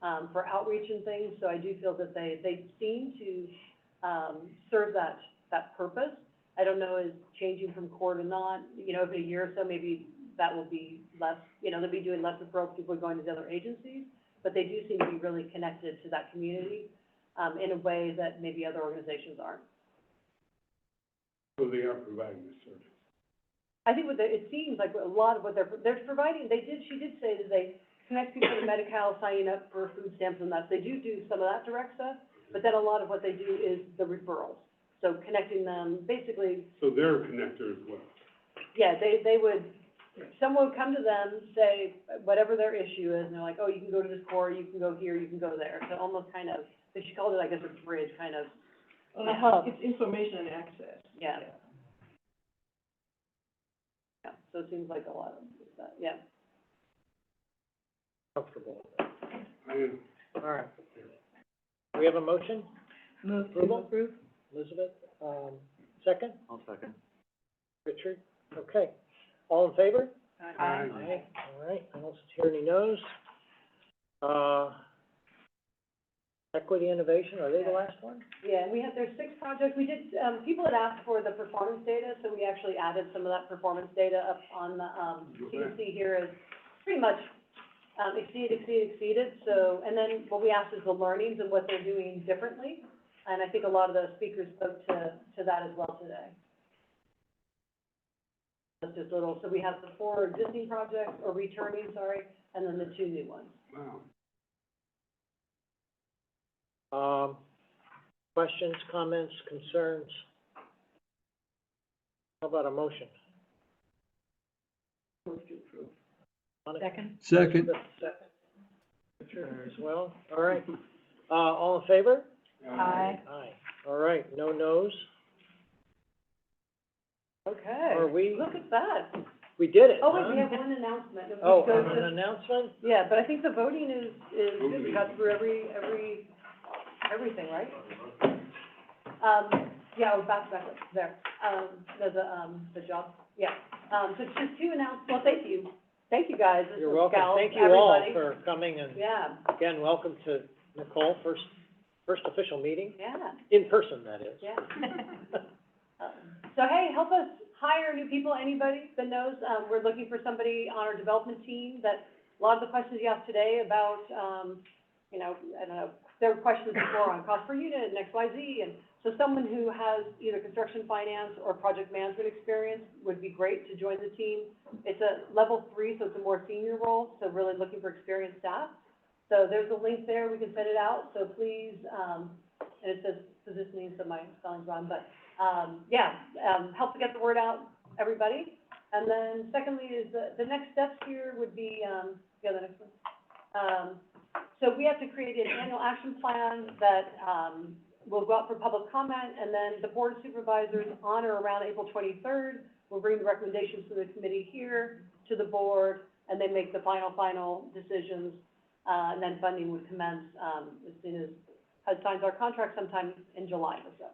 for outreach and things, so I do feel that they seem to, serve that purpose. I don't know, is changing from core to not, you know, every year or so, maybe that will be less, you know, they'll be doing less referrals, people are going to the other agencies, but they do seem to be really connected to that community, in a way that maybe other organizations aren't. So they are providing this service. I think it seems like a lot of what they're providing, she did say that they connect people to Medi-Cal, signing up for food stamps and that. They do some of that direct stuff, but then a lot of what they do is the referrals. So connecting them, basically. So they're a connector as well. Yeah, they would, someone would come to them, say whatever their issue is, and they're like, oh, you can go to this core, you can go here, you can go there. So almost kind of, she called it, I guess, a bridge, kind of. A hub. It's information and access. Yeah. Yeah, so it seems like a lot of that, yeah. Comfortable. I am. All right. We have a motion? Move to Approval? approve. Elizabeth, second? I'll second. Richard? Okay. All in favor? Aye. Aye. All right, I don't hear any no's. Equity innovation, are they the last one? Yeah, and there's 6 projects. We did, people had asked for the performance data, so we actually added some of that performance data up on the, you can see here is pretty much, exceeded. So, and then what we asked is the learnings and what they're doing differently. And I think a lot of the speakers spoke to that as well today. That's just little, so we have the 4 existing projects, or returning, sorry, and then the 2 new ones. Wow. Questions, comments, concerns? How about a motion? Move to approve. Second. Second. Richard as well, all right. All in favor? Aye. Aye. All right, no no's? Okay. Are we- Look at that. We did it, Oh, wait, huh? we have one announcement. If we Oh, go an to- announcement? Yeah, but I think the voting is good. We got through everything, right? Yeah, we're back there. There's the job, yeah. So it's just 2 announcements. Well, thank you. Thank you, guys. You're welcome. Gals, Thank you all everybody. for coming, and Yeah, again, welcome to Nicole, first official meeting, yeah, in person, that is. yeah. So hey, help us hire new people, anybody that knows. We're looking for somebody on our development team that, a lot of the questions you asked today about, you know, I don't know, there were questions before on cost per unit and XYZ, and so someone who has either construction finance or project management experience would be great to join the team. It's a level 3, so it's a more senior role, so really looking for experienced staff. So there's a link there, we can send it out, so please, and it says positioning, so my spelling's wrong, but, help to get the word out, everybody. And then secondly is the next steps here would be, the next one. So we have to create an annual action plan that, will go out for public comment, and then the board of supervisors on or around April 23rd will bring the recommendations to the committee here to the board, and they make the final decisions, and then funding would commence, as soon as HUD signs our contract sometime in July or so.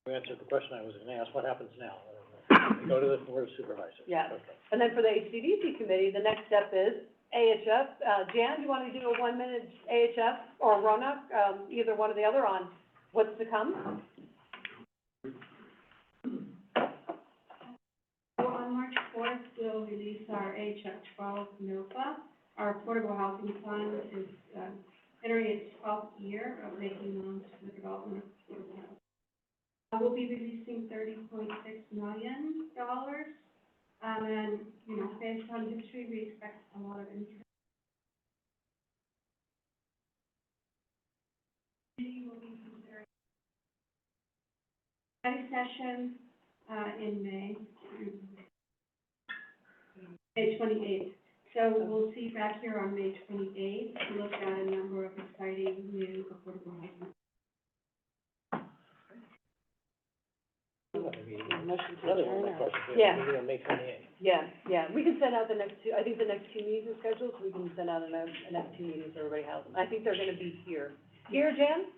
We answered the question I was gonna ask, what happens now? Go to the board of supervisors. Yeah. Okay. And then for the HCDC committee, the next step is AHF. Jan, do you want to do a 1-minute AHF, or Ronak, either one or the other, on what's to come? So on March 4th, we'll release our HF 12 NOFA. Our affordable housing fund is entering its 12th year of making loans to the development of affordable housing. We'll be releasing $30.6 million, and, you know, based on history, we expect a lot of interest. We will be considering study session in May 28th. So we'll see back here on May 28th to look at a number of exciting new affordable housing. Motion to Another adjourn, one, of or- course, Yeah. meeting on May 28th. Yeah, we can send out the next 2, I think the next 2 meetings are scheduled, so we can send out the next 2 meetings, so everybody has them. I think they're gonna be here. Here, Jan?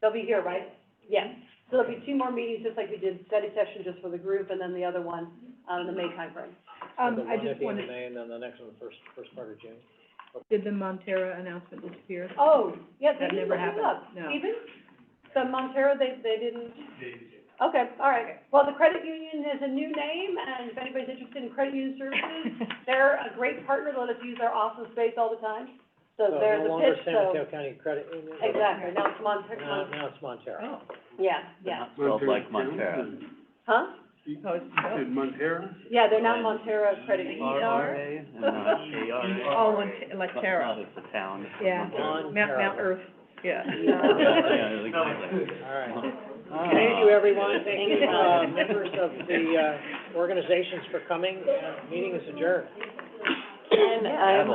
They'll be here, right? Yeah. So there'll be 2 more meetings, just like we did study session just for the group, and then the other one, in the May timeframe. So the I one just at the end wanted, of May, and then the next one, first part of June. Did the Montera announcement disappear? Oh, yeah, they That didn't never look it happened. up. No. Stephen? The Montero, they didn't? Okay, all right. Well, the credit union has a new name, and if anybody's interested in credit union services, they're a great partner. They let us use their office space all the time. So there's no a longer pitch, San so. Mateo County Credit Union? Exactly, now it's Montero. Now it's Montero. Oh. Yeah, yeah. Not spelled like Montera. Huh? Did Montera? Yeah, they're now Montero Credit Union. R-R-A and not A-R-A. Oh, like Terra. Not as the town. Yeah, Montera. Mount Earth, yeah. Yeah, exactly. All right. Thank you, everyone. Thank you, members of the, organizations for coming. Meeting is adjourned. And I'm,